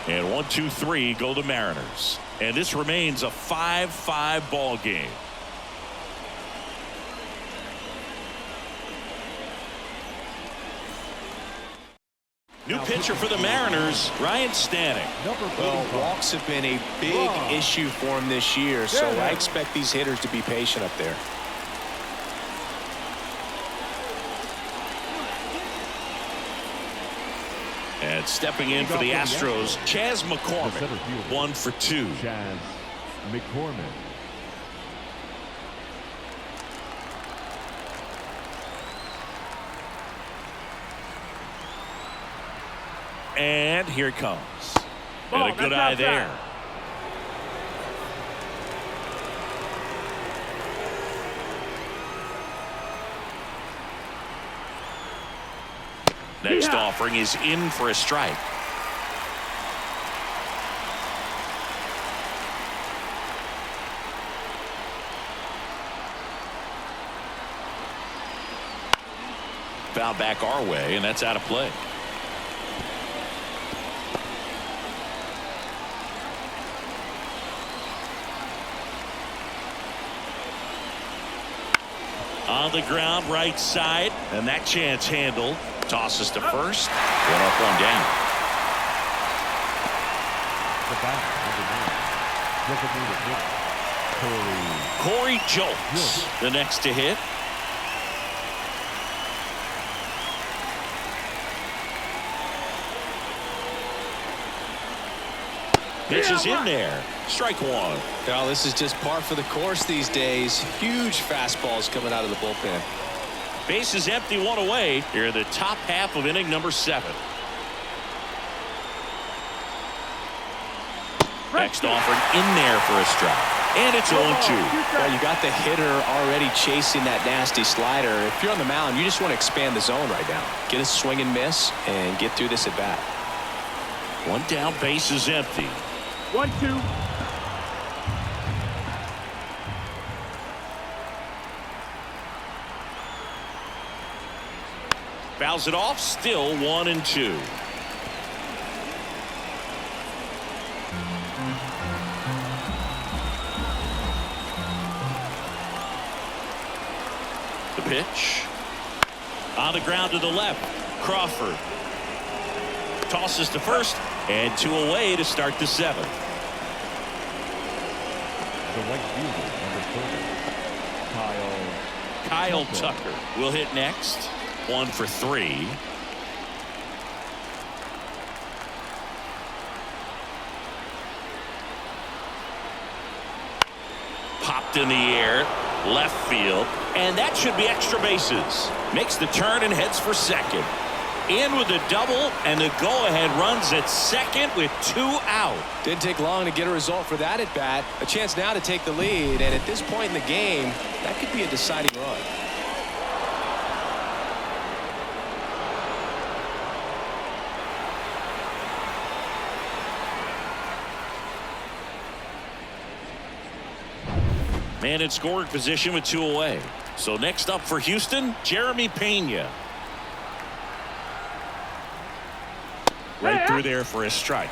And 1-2-3 go the Mariners. And this remains a 5-5 ball game. New pitcher for the Mariners, Ryan Stanek. Well, walks have been a big issue for him this year, so I expect these hitters to be patient up there. And stepping in for the Astros, Chas McCormick, 1 for 2. Chas McCormick. And here it comes. And a good eye there. Next offering is in for a strike. Foul back our way, and that's out of play. On the ground, right side, and that chance handled. Tosses to first. 1 up, 1 down. The batter, number 9, designated hitter, Corey Jolts, the next to hit. Pitches in there. Strike 1. Well, this is just par for the course these days. Huge fastballs coming out of the bullpen. Bases empty, 1 away here in the top half of inning number 7. Next offering in there for a strike. And it's 0-2. Well, you got the hitter already chasing that nasty slider. If you're on the mound, you just want to expand the zone right now. Get a swing and miss and get through this at bat. One down, base is empty. 1-2. Fouls it off, still 1-2. The pitch. On the ground to the left. Crawford. Tosses to first, and 2 away to start the 7th. The right fielder, number 30, Kyle Tucker will hit next. 1 for 3. Popped in the air, left field, and that should be extra bases. Makes the turn and heads for second. In with a double, and the go-ahead runs at second with 2 out. Didn't take long to get a result for that at bat. A chance now to take the lead, and at this point in the game, that could be a deciding run. Man in scoring position with 2 away. So next up for Houston, Jeremy Pena. Right through there for a strike.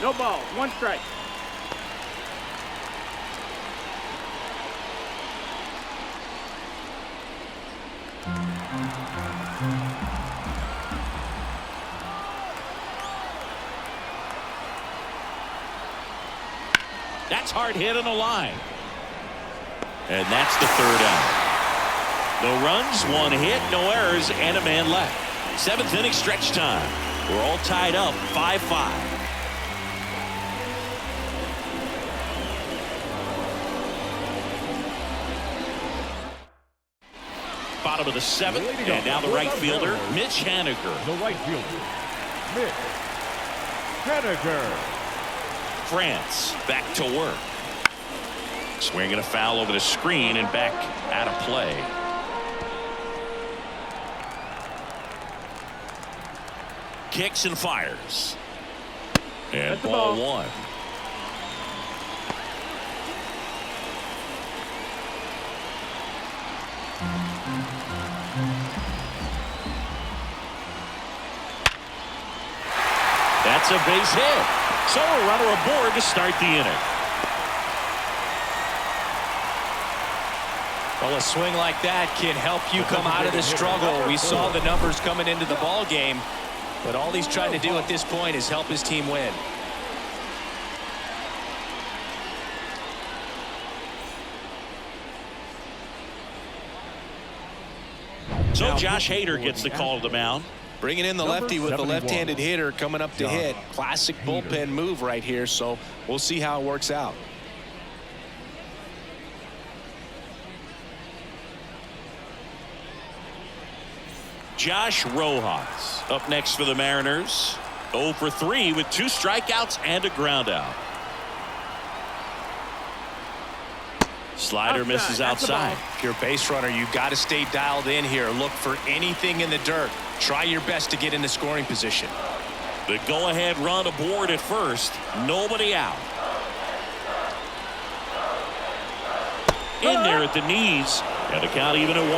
No ball. 1 strike. That's hard hit on the line. And that's the 3rd out. No runs, 1 hit, no errors, and a man left. 7th inning stretch time. We're all tied up 5-5. Bottom of the 7th, and now the right fielder, Mitch Haniger. the right fielder, Mitch Haniger. France back to work. Swinging a foul over the screen and back out of play. Kicks and fires. And That's the ball ball. 1. That's a base hit. So a runner aboard to start the inning. Well, a swing like that can help you come out of the struggle. We saw the numbers coming into the ball game, but all he's trying to do at this point is help his team win. So Josh Hader gets the call to the mound. Bringing in the lefty with the 71. left-handed hitter coming up to hit. Classic bullpen move right here, so we'll see how it works out. Josh Rojas up next for the Mariners. 0 for 3 with 2 strikeouts and a ground out. Slider misses outside. If you're a base runner, you got to stay dialed in here. Look for anything in the dirt. Try your best to get into scoring position. The go-ahead run aboard at first. Nobody out. In there at the knees, and the count even at 1.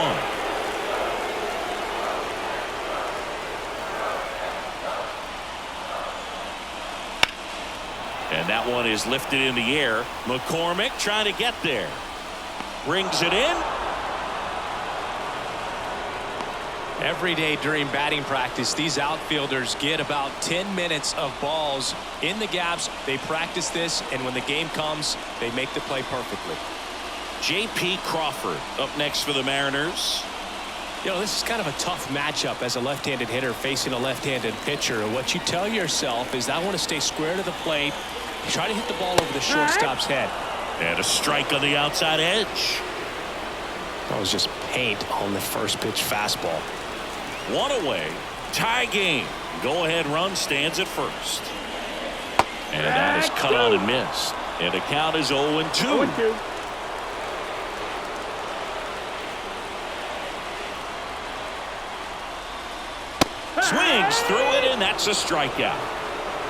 And that one is lifted in the air. McCormick trying to get there. Brings it in. Every day during batting practice, these outfielders get about 10 minutes of balls in the gaps. They practice this, and when the game comes, they make the play perfectly. J.P. Crawford up next for the Mariners. You know, this is kind of a tough matchup as a left-handed hitter facing a left-handed pitcher. What you tell yourself is, I want to stay square to the plate, try to hit the ball over the shortstop's head. And a strike on the outside edge. That was just paint on the first pitch fastball. 1 away. Tie game. Go-ahead run stands at first. And that is cut on and missed. And the count is 0-2. 0-2. Swings through it, and that's a strikeout.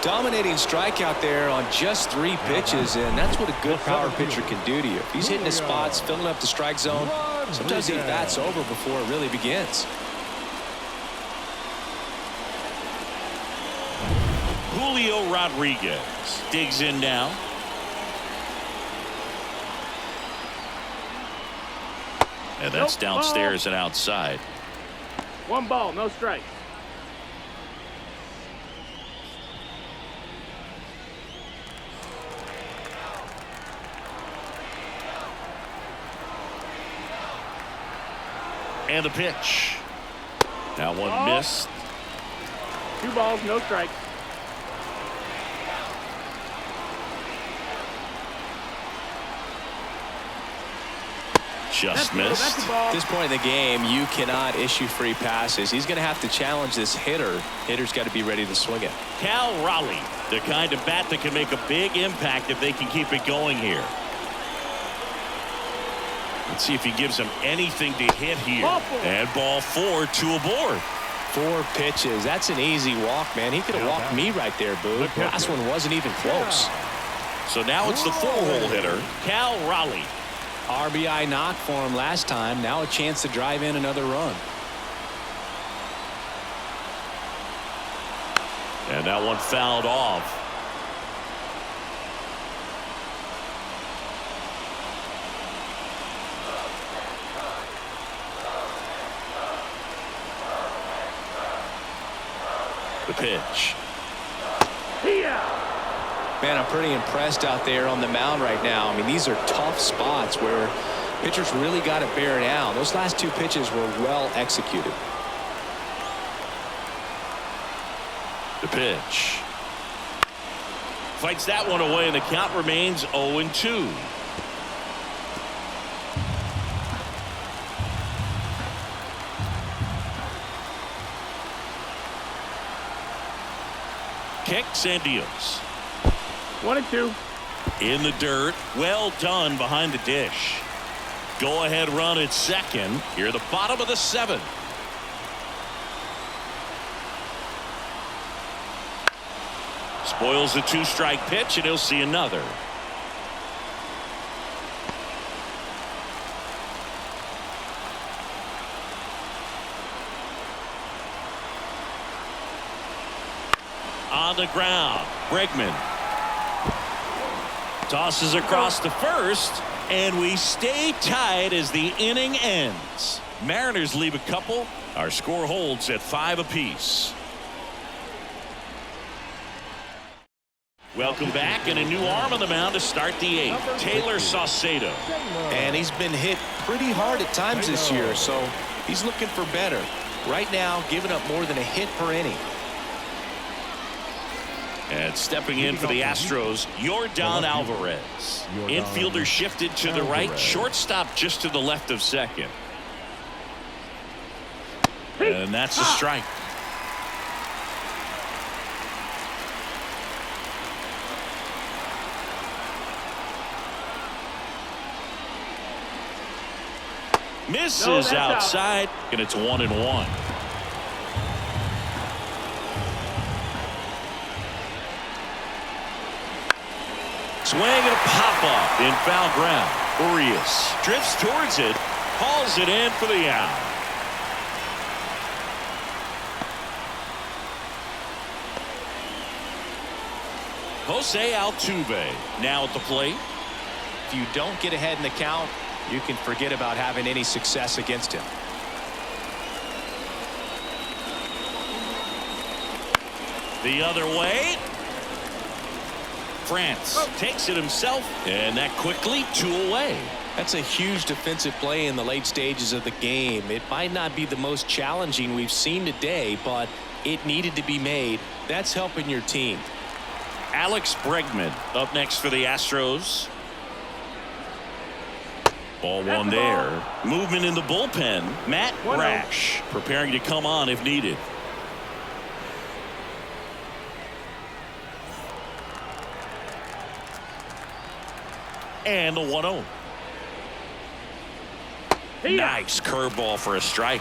Dominating strikeout there on just 3 pitches, and that's what a good power pitcher can do to you. If he's hitting his spots, filling up the strike zone, sometimes he bats over before it really begins. Julio Rodriguez digs in now. And that's downstairs and outside. 1 ball, no strikes. And the pitch. That one missed. 2 balls, no strikes. Just missed. At this point in the game, you cannot issue free passes. He's going to have to challenge this hitter. Hitter's got to be ready to swing it. Cal Raleigh, the kind of bat that can make a big impact if they can keep it going here. Let's see if he gives him anything to hit here. And ball 4, 2 aboard. 4 pitches. That's an easy walk, man. He could have walked me right there, Boo. Last one wasn't even close. So now it's the 4-hole hitter, Cal Raleigh. RBI knock for him last time. Now a chance to drive in another run. And that one fouled off. The pitch. Man, I'm pretty impressed out there on the mound right now. I mean, these are tough spots where pitchers really got to bear down. Those last 2 pitches were well executed. The pitch. Fights that one away, and the count remains 0-2. Kicks and deals. 1-2. In the dirt. Well done behind the dish. Go ahead run at second. Here at the bottom of the 7th. Spoils the 2-strike pitch, and he'll see another. On the ground, Bregman tosses across to first, and we stay tied as the inning ends. Mariners leave a couple. Our score holds at 5 apiece. Welcome back, and a new arm on the mound to start the 8th. Taylor Saucedo. And he's been hit pretty hard at times this year, so he's looking for better. Right now, giving up more than a hit per inning. And stepping in for the Astros, Yordan Alvarez. Infielder shifted to the right, shortstop just to the left of second. And that's a strike. Misses outside, and it's 1-1. Swing and a pop-up in foul ground. Urias drifts towards it, hauls it in for the out. Jose Altuve now at the plate. If you don't get ahead in the count, you can forget about having any success against him. The other way. France takes it himself, and that quickly 2 away. That's a huge defensive play in the late stages of the game. It might not be the most challenging we've seen today, but it needed to be made. That's helping your team. Alex Bregman up next for the Astros. Ball 1 there. Movement in the bullpen. Matt Rash preparing to come on if needed. And the 1-0. Nice curveball for a strike.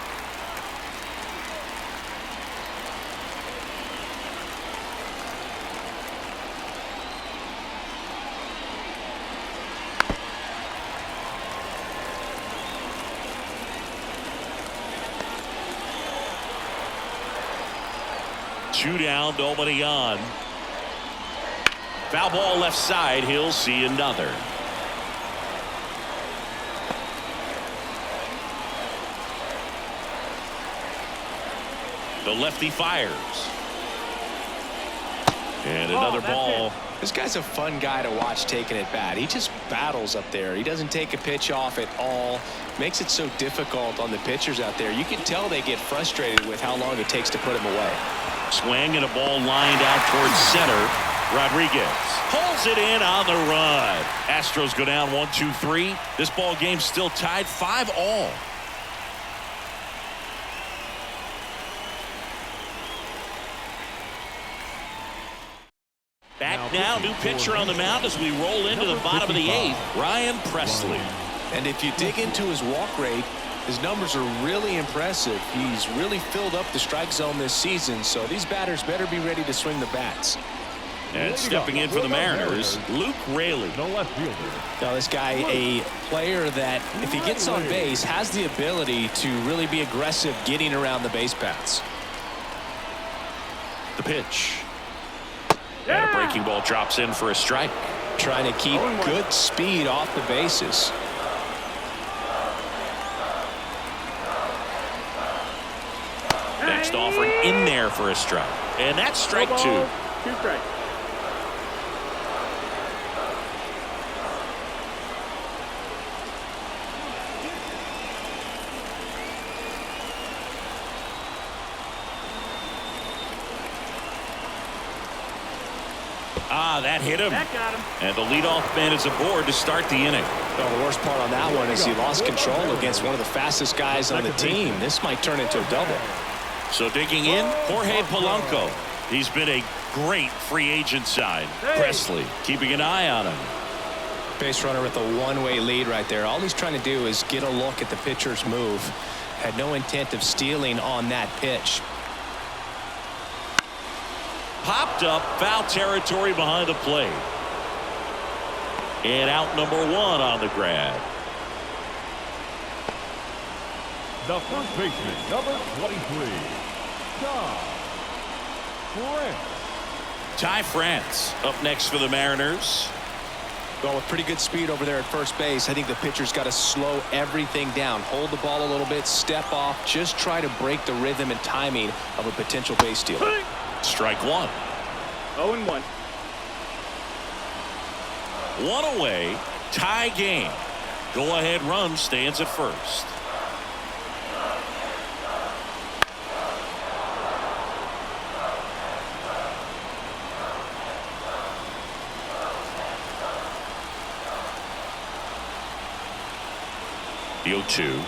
2 down, nobody on. Foul ball left side. He'll see another. The lefty fires. And another ball. This guy's a fun guy to watch taking at bat. He just battles up there. He doesn't take a pitch off at all. Makes it so difficult on the pitchers out there. You can tell they get frustrated with how long it takes to put him away. Swing and a ball lined out towards center. Rodriguez holds it in on the run. Astros go down 1-2-3. This ball game still tied 5-all. Back now, new pitcher on the mound as we roll into the bottom of the 8th, Ryan Presley. And if you dig into his walk rate, his numbers are really impressive. He's really filled up the strike zone this season, so these batters better be ready to swing the bats. And stepping in for the Mariners, Luke Raley. No left fielder. Now this guy, a player that if he gets on base has the ability to really be aggressive getting around the base paths. The pitch. And a breaking ball drops in for a strike. Trying to keep good speed off the bases. Next offering in there for a strike. And that's strike 2. 2 strikes. That hit him. That got him. And the leadoff man is aboard to start the inning. Well, the worst part on that one is he lost control against one of the fastest guys on the team. This might turn into a double. So digging in, Jorge Polanco. He's been a great free agent sign. Presley keeping an eye on him. Base runner with a one-way lead right there. All he's trying to do is get a look at the pitcher's move. Had no intent of stealing on that pitch. Popped up, foul territory behind the plate. And out number 1 on the grab. The first baseman, number 23, Ty France up next for the Mariners. Well, with pretty good speed over there at first base, I think the pitcher's got to slow everything down. Hold the ball a little bit, step off, just try to break the rhythm and timing of a potential base stealer. Strike 1. 0-1. 1 away, tie game. Go ahead run stands at first. The 0-2.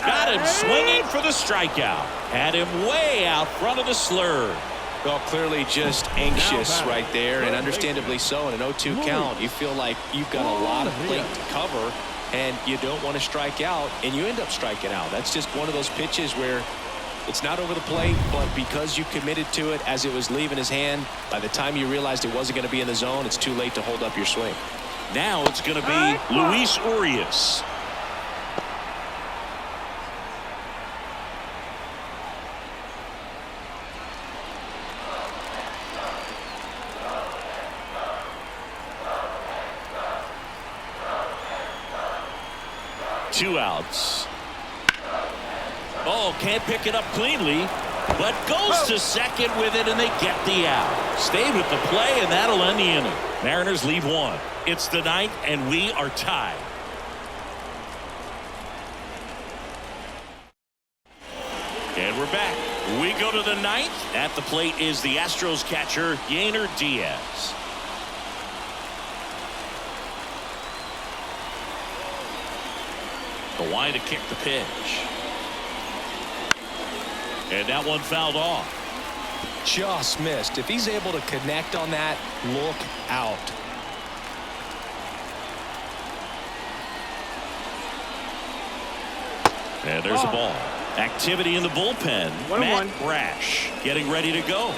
Got him swinging for the strikeout. Had him way out front of the slur. Well, clearly just anxious right there, and understandably so. In an 0-2 count, you feel like you've got a lot of plate to cover, and you don't want to strike out, and you end up striking out. That's just one of those pitches where it's not over the plate, but because you committed to it as it was leaving his hand, by the time you realized it wasn't going to be in the zone, it's too late to hold up your swing. Now it's going to be Luis Urias. Two outs. Oh, can't pick it up cleanly, but goes to second with it, and they get the out. Stay with the play, and that'll end the inning. Mariners leave 1. It's the 9th, and we are tied. And we're back. We go to the 9th. At the plate is the Astros catcher, Yainer Diaz. The line to kick the pitch. And that one fouled off. Just missed. If he's able to connect on that, look out. And there's a ball. Activity in the bullpen. 1-1. Matt Brash getting ready to go.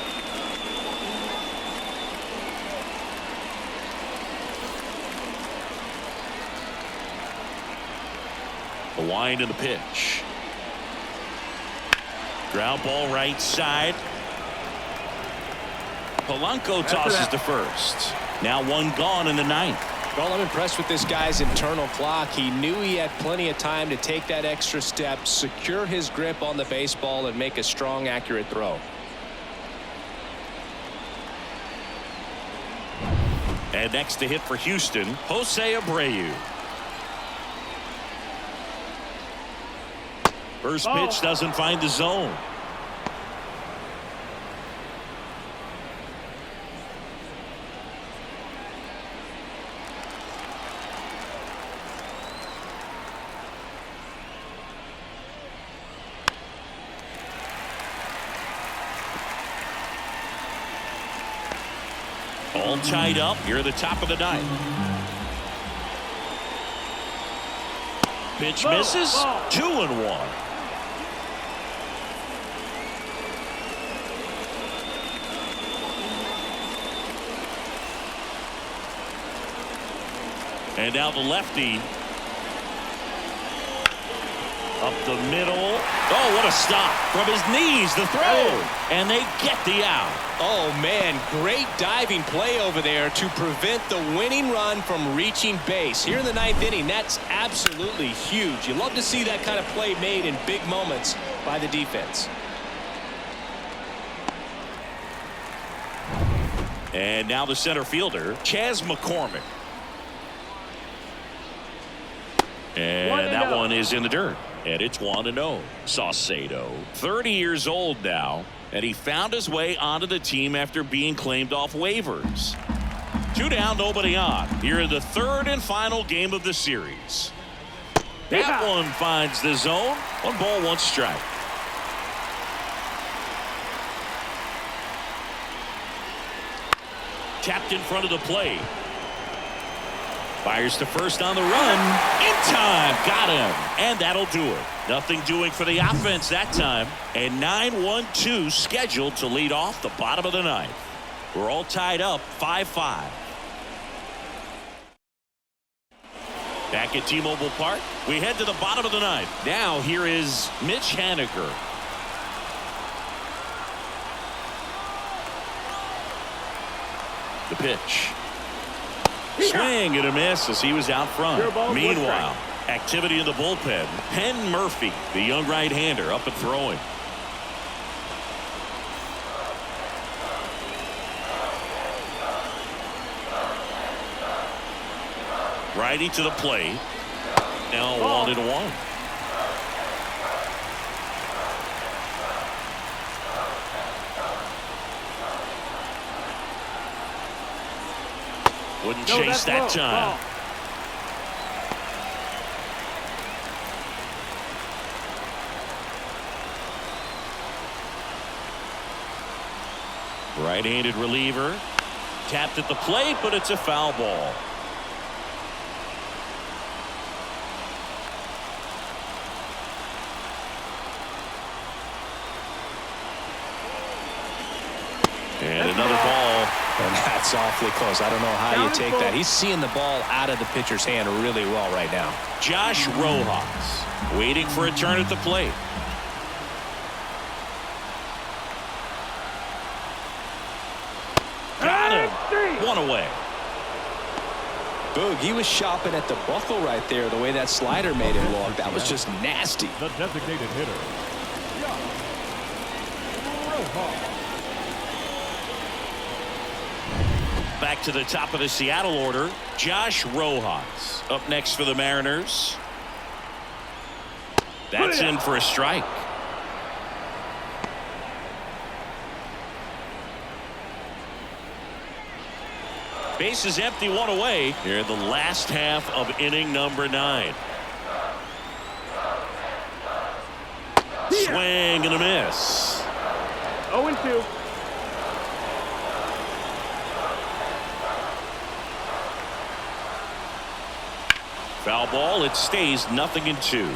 The wind and the pitch. Ground ball right side. Polanco tosses to first. Now one gone in the ninth. Well, I'm impressed with this guy's internal clock. He knew he had plenty of time to take that extra step, secure his grip on the baseball, and make a strong, accurate throw. And next to hit for Houston, Jose Abreu. First pitch doesn't find the zone. All tied up here at the top of the ninth. Pitch misses. 2-1. And now the lefty. Up the middle. Oh, what a stop. From his knees, the throw. And they get the out. Oh, man, great diving play over there to prevent the winning run from reaching base. Here in the ninth inning, that's absolutely huge. You love to see that kind of play made in big moments by the defense. And now the center fielder, Chas McCormick. And that one is in the dirt. And it's 1-0. Saucedo, 30 years old now, and he found his way onto the team after being claimed off waivers. 2 down, nobody on. Here in the third and final game of the series. That one finds the zone. 1 ball, 1 strike. Tapped in front of the plate. Fires to first on the run. In time. Got him. And that'll do it. Nothing doing for the offense that time. And 9-1-2 scheduled to lead off the bottom of the ninth. We're all tied up 5-5. Back at T-Mobile Park, we head to the bottom of the ninth. Now here is Mitch Haniger. The pitch. Swing and a miss as he was out front. Meanwhile, activity in the bullpen. Penn Murphy, the young right-hander, up and throwing. Righty to the plate. Now 1-1. Wouldn't chase that time. Right-handed reliever. Tapped at the plate, but it's a foul ball. And another ball. And that's awfully close. I don't know how you take that. He's seeing the ball out of the pitcher's hand really well right now. Josh Rojas waiting for a turn at the plate. Got him. 1 away. Boog, he was shopping at the buckle right there, the way that slider made him look. That was just nasty. The designated hitter, Rojas. Back to the top of the Seattle order, Josh Rojas up next for the Mariners. That's in for a strike. Base is empty, 1 away here in the last half of inning number 9. Swing and a miss. 0-2. Foul ball. It stays 0-2.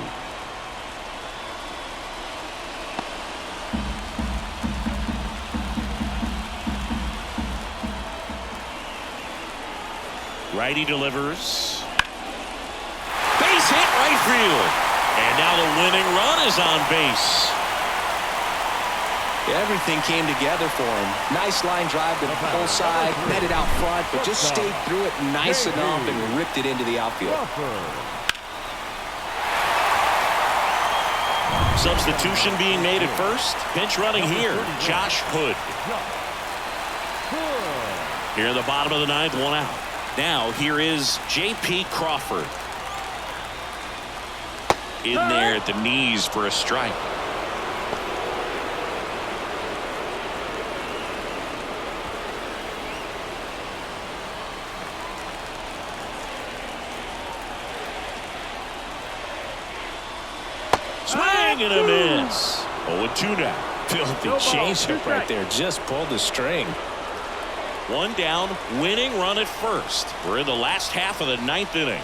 Righty delivers. Base hit, right field. And now the winning run is on base. Everything came together for him. Nice line drive to the pull side, met it out front, but just stayed through it nice enough and ripped it into the outfield. Substitution being made at first. Pinch running here, Josh Hood. Here in the bottom of the ninth, one out. Now here is J.P. Crawford. In there at the knees for a strike. Swing and a miss. 0-2 now. Filthy changeup right there. Just pulled the string. One down, winning run at first. We're in the last half of the ninth inning.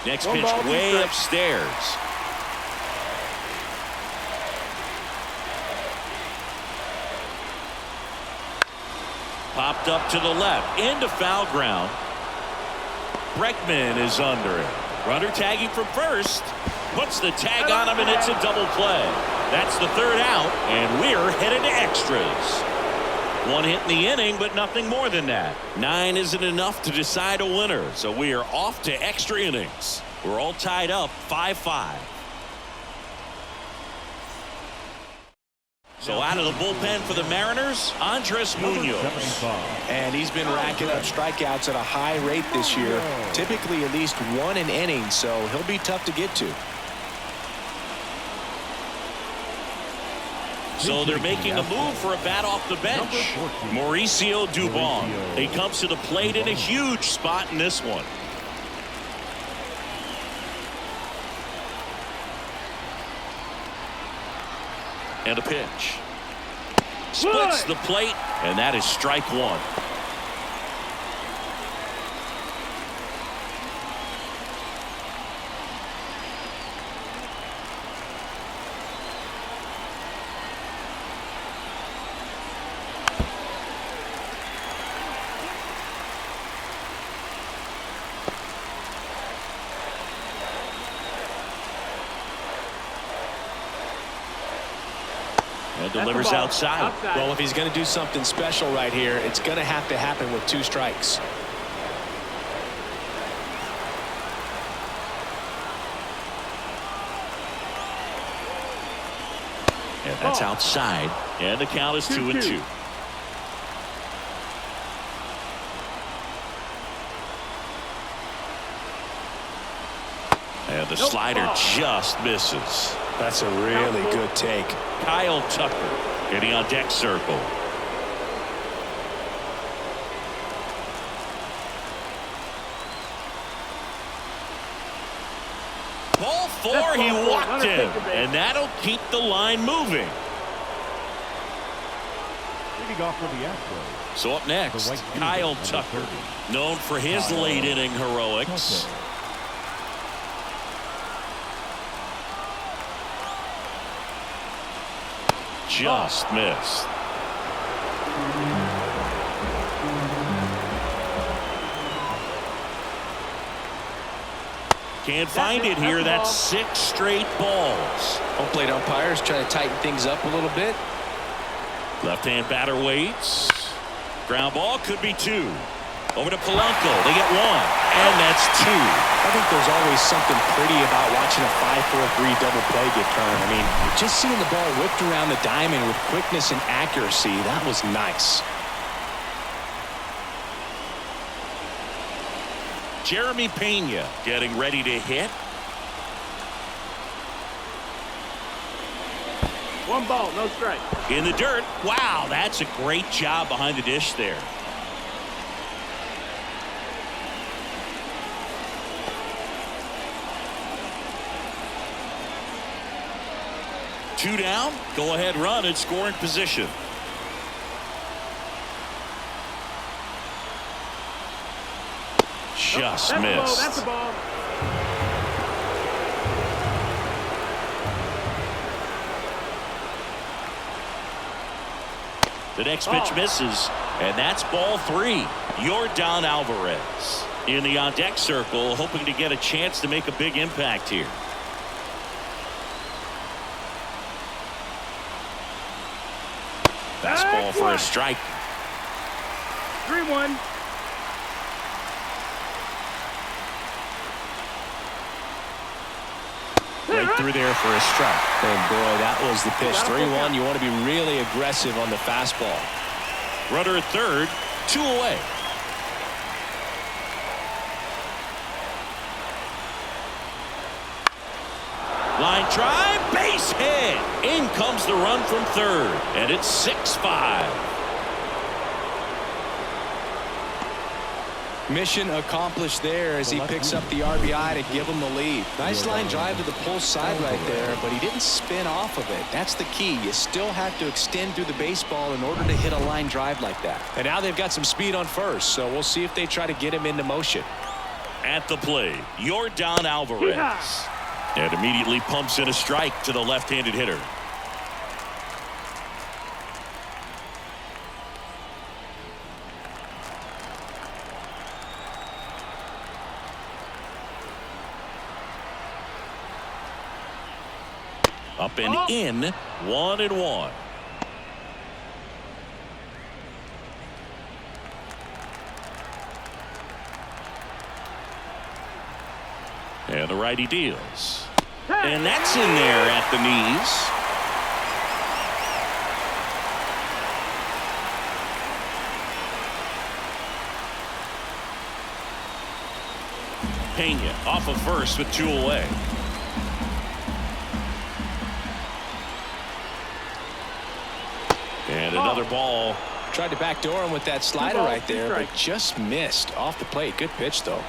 Next pitch way upstairs. Popped up to the left into foul ground. Bregman is under it. Runner tagging from first. Puts the tag on him and it's a double play. That's the third out and we're headed to extras. One hit in the inning, but nothing more than that. 9 isn't enough to decide a winner, so we are off to extra innings. We're all tied up 5-5. So out of the bullpen for the Mariners, Andres Munoz. And he's been racking up strikeouts at a high rate this year. Typically at least one an inning, so he'll be tough to get to. So they're making a move for a bat off the bench. Mauricio Dubon. He comes to the plate in a huge spot in this one. And a pitch. Splits the plate, and that is strike one. And delivers outside. Well, if he's going to do something special right here, it's going to happen with 2 strikes. And that's outside. And the count is 2-2. And the slider just misses. That's a really good take. Kyle Tucker getting on deck circle. Ball 4, he walked him, and that'll keep the line moving. Leading off for the Astros. So up next, Kyle Tucker, known for his late inning heroics. Just missed. Can't find it here. That's 6 straight balls. Home plate umpires try to tighten things up a little bit. Left-hand batter waits. Ground ball could be 2. Over to Polanco. They get 1. And that's 2. I think there's always something pretty about watching a 5-4-3 double play get turned. I mean, just seeing the ball whipped around the diamond with quickness and accuracy, that was nice. Jeremy Pena getting ready to hit. 1 ball, no strike. In the dirt. Wow, that's a great job behind the dish there. Two down, go ahead run in scoring position. Just missed. That's a ball. The next pitch misses, and that's ball 3. Yordan Alvarez in the on-deck circle, hoping to get a chance to make a big impact here. Fastball for a strike. 3-1. Right through there for a strike. And boy, that was the pitch. 3-1. You want to be really aggressive on the fastball. Runner at third, 2 away. Line drive, base hit. In comes the run from third, and it's 6-5. Mission accomplished there as he picks up the RBI to give him the lead. Nice line drive to the pull side right there, but he didn't spin off of it. That's the key. You still have to extend through the baseball in order to hit a line drive like that. And now they've got some speed on first, so we'll see if they try to get him into motion. At the plate, Yordan Alvarez. And immediately pumps in a strike to the left-handed hitter. Up and in, 1-1. And the righty deals. And that's in there at the knees. Pena off of first with 2 away. And another ball. Tried to backdoor him with that slider right there, but just missed off the plate. Good pitch, though.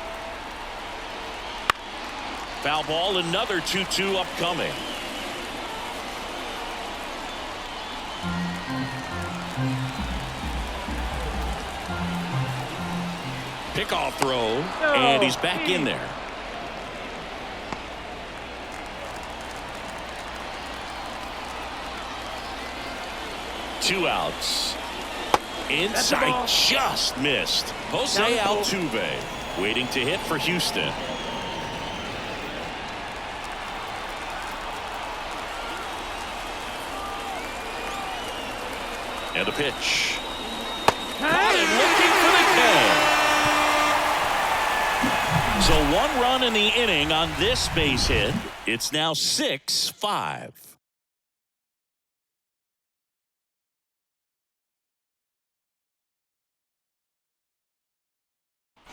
Foul ball, another 2-2 upcoming. Pickoff throw, and he's back in there. Two outs. Inside, just missed. Jose Altuve waiting to hit for Houston. And the pitch. Caught him looking for the catch. So 1 run in the inning on this base hit. It's now 6-5.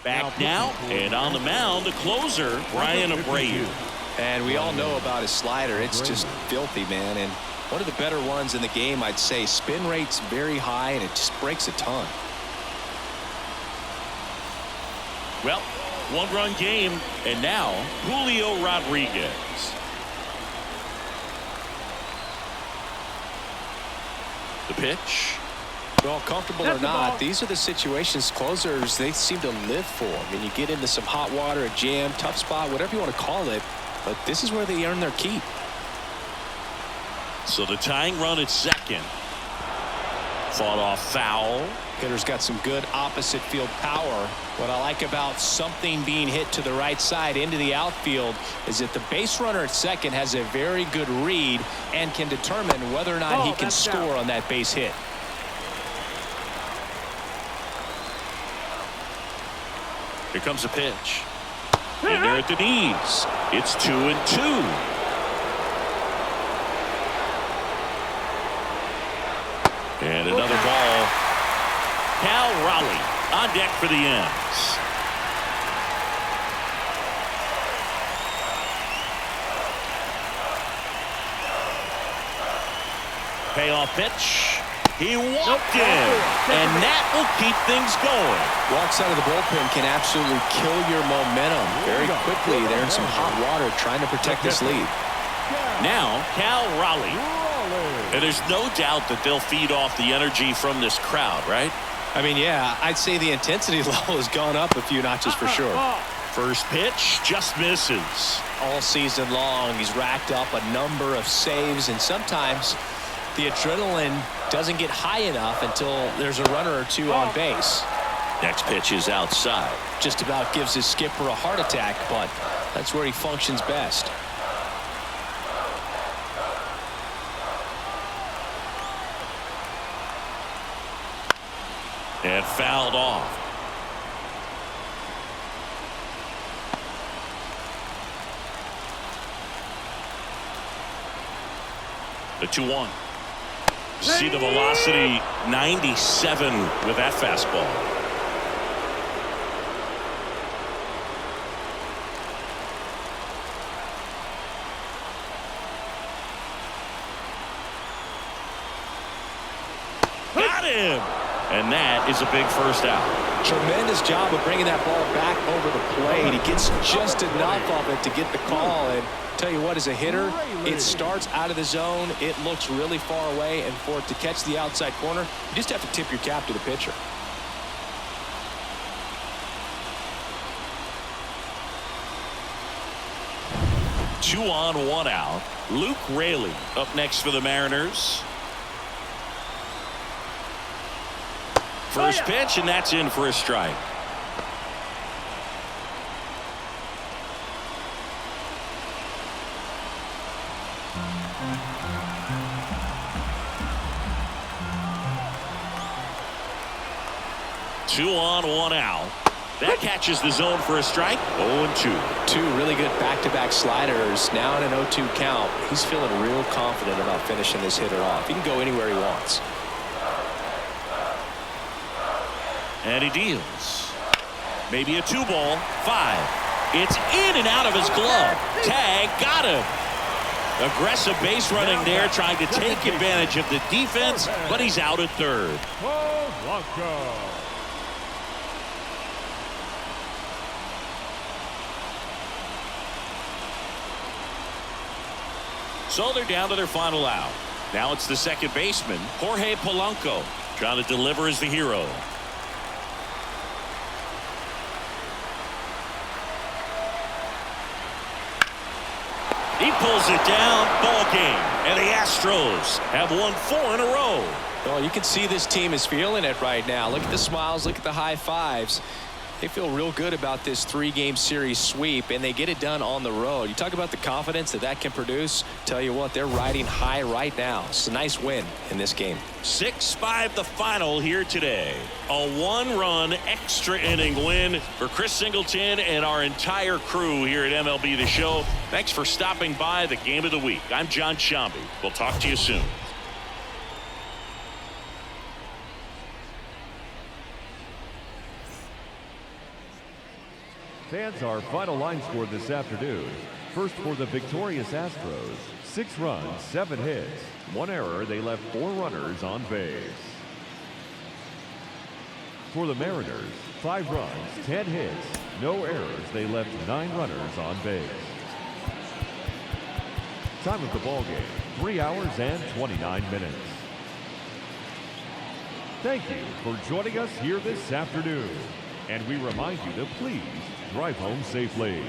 Back now, and on the mound, the closer, Brian Abreu. And we all know about his slider. It's just filthy, man. And one of the better ones in the game, I'd say. Spin rate's very high, and it just breaks a ton. Well, 1-run game, and now Julio Rodriguez. The pitch. Well, comfortable or not, these are the situations closers, they seem to live for. I mean, you get into some hot water, a jam, tough spot, whatever you want to call it, but this is where they earn their keep. So the tying run at second. Fought off foul. Hitter's got some good opposite field power. What I like about something being hit to the right side into the outfield is that the base runner at second has a very good read and can determine whether or not he can score on that base hit. Here comes a pitch. And they're at the knees. It's 2-2. And another ball. Cal Raleigh on deck for the ends. Payoff pitch. He walked in, and that will keep things going. Walks out of the bullpen can absolutely kill your momentum very quickly. They're in some hot water trying to protect this lead. Now, Cal Raleigh. And there's no doubt that they'll feed off the energy from this crowd, right? I mean, yeah, I'd say the intensity level has gone up a few notches for sure. First pitch just misses. All season long, he's racked up a number of saves, and sometimes the adrenaline doesn't get high enough until there's a runner or two on base. Next pitch is outside. Just about gives his skipper a heart attack, but that's where he functions best. And fouled off. The 2-1. See the velocity, 97 with that fastball. Got him! And that is a big first out. Tremendous job of bringing that ball back over the plate. He gets just enough of it to get the call. And tell you what, as a hitter, it starts out of the zone. It looks really far away. And for it to catch the outside corner, you just have to tip your cap to the pitcher. Two on, one out. Luke Raley up next for the Mariners. First pitch, and that's in for a strike. Two on, one out. That catches the zone for a strike. 0-2. Two really good back-to-back sliders. Now in an 0-2 count. He's feeling real confident about finishing this hitter off. He can go anywhere he wants. And he deals. Maybe a 2-ball. 5. It's in and out of his glove. Tag got him. Aggressive base running there, trying to take advantage of the defense, but he's out at third. So they're down to their final out. Now it's the second baseman, Jorge Polanco, trying to deliver as the hero. He pulls it down. Ball game. And the Astros have won 4 in a row. Well, you can see this team is feeling it right now. Look at the smiles. Look at the high fives. They feel real good about this 3-game series sweep, and they get it done on the road. You talk about the confidence that that can produce. Tell you what, they're riding high right now. It's a nice win in this game. 6-5 the final here today. A 1-run extra inning win for Chris Singleton and our entire crew here at MLB The Show. Thanks for stopping by the Game of the Week. I'm John Shambi. We'll talk to you soon. Fans, our final line score this afternoon. First for the victorious Astros, 6 runs, 7 hits, 1 error. They left 4 runners on base. For the Mariners, 5 runs, 10 hits, no errors. They left 9 runners on base. Time of the ball game, 3 hours and 29 minutes. Thank you for joining us here this afternoon. And we remind you to please drive home safely.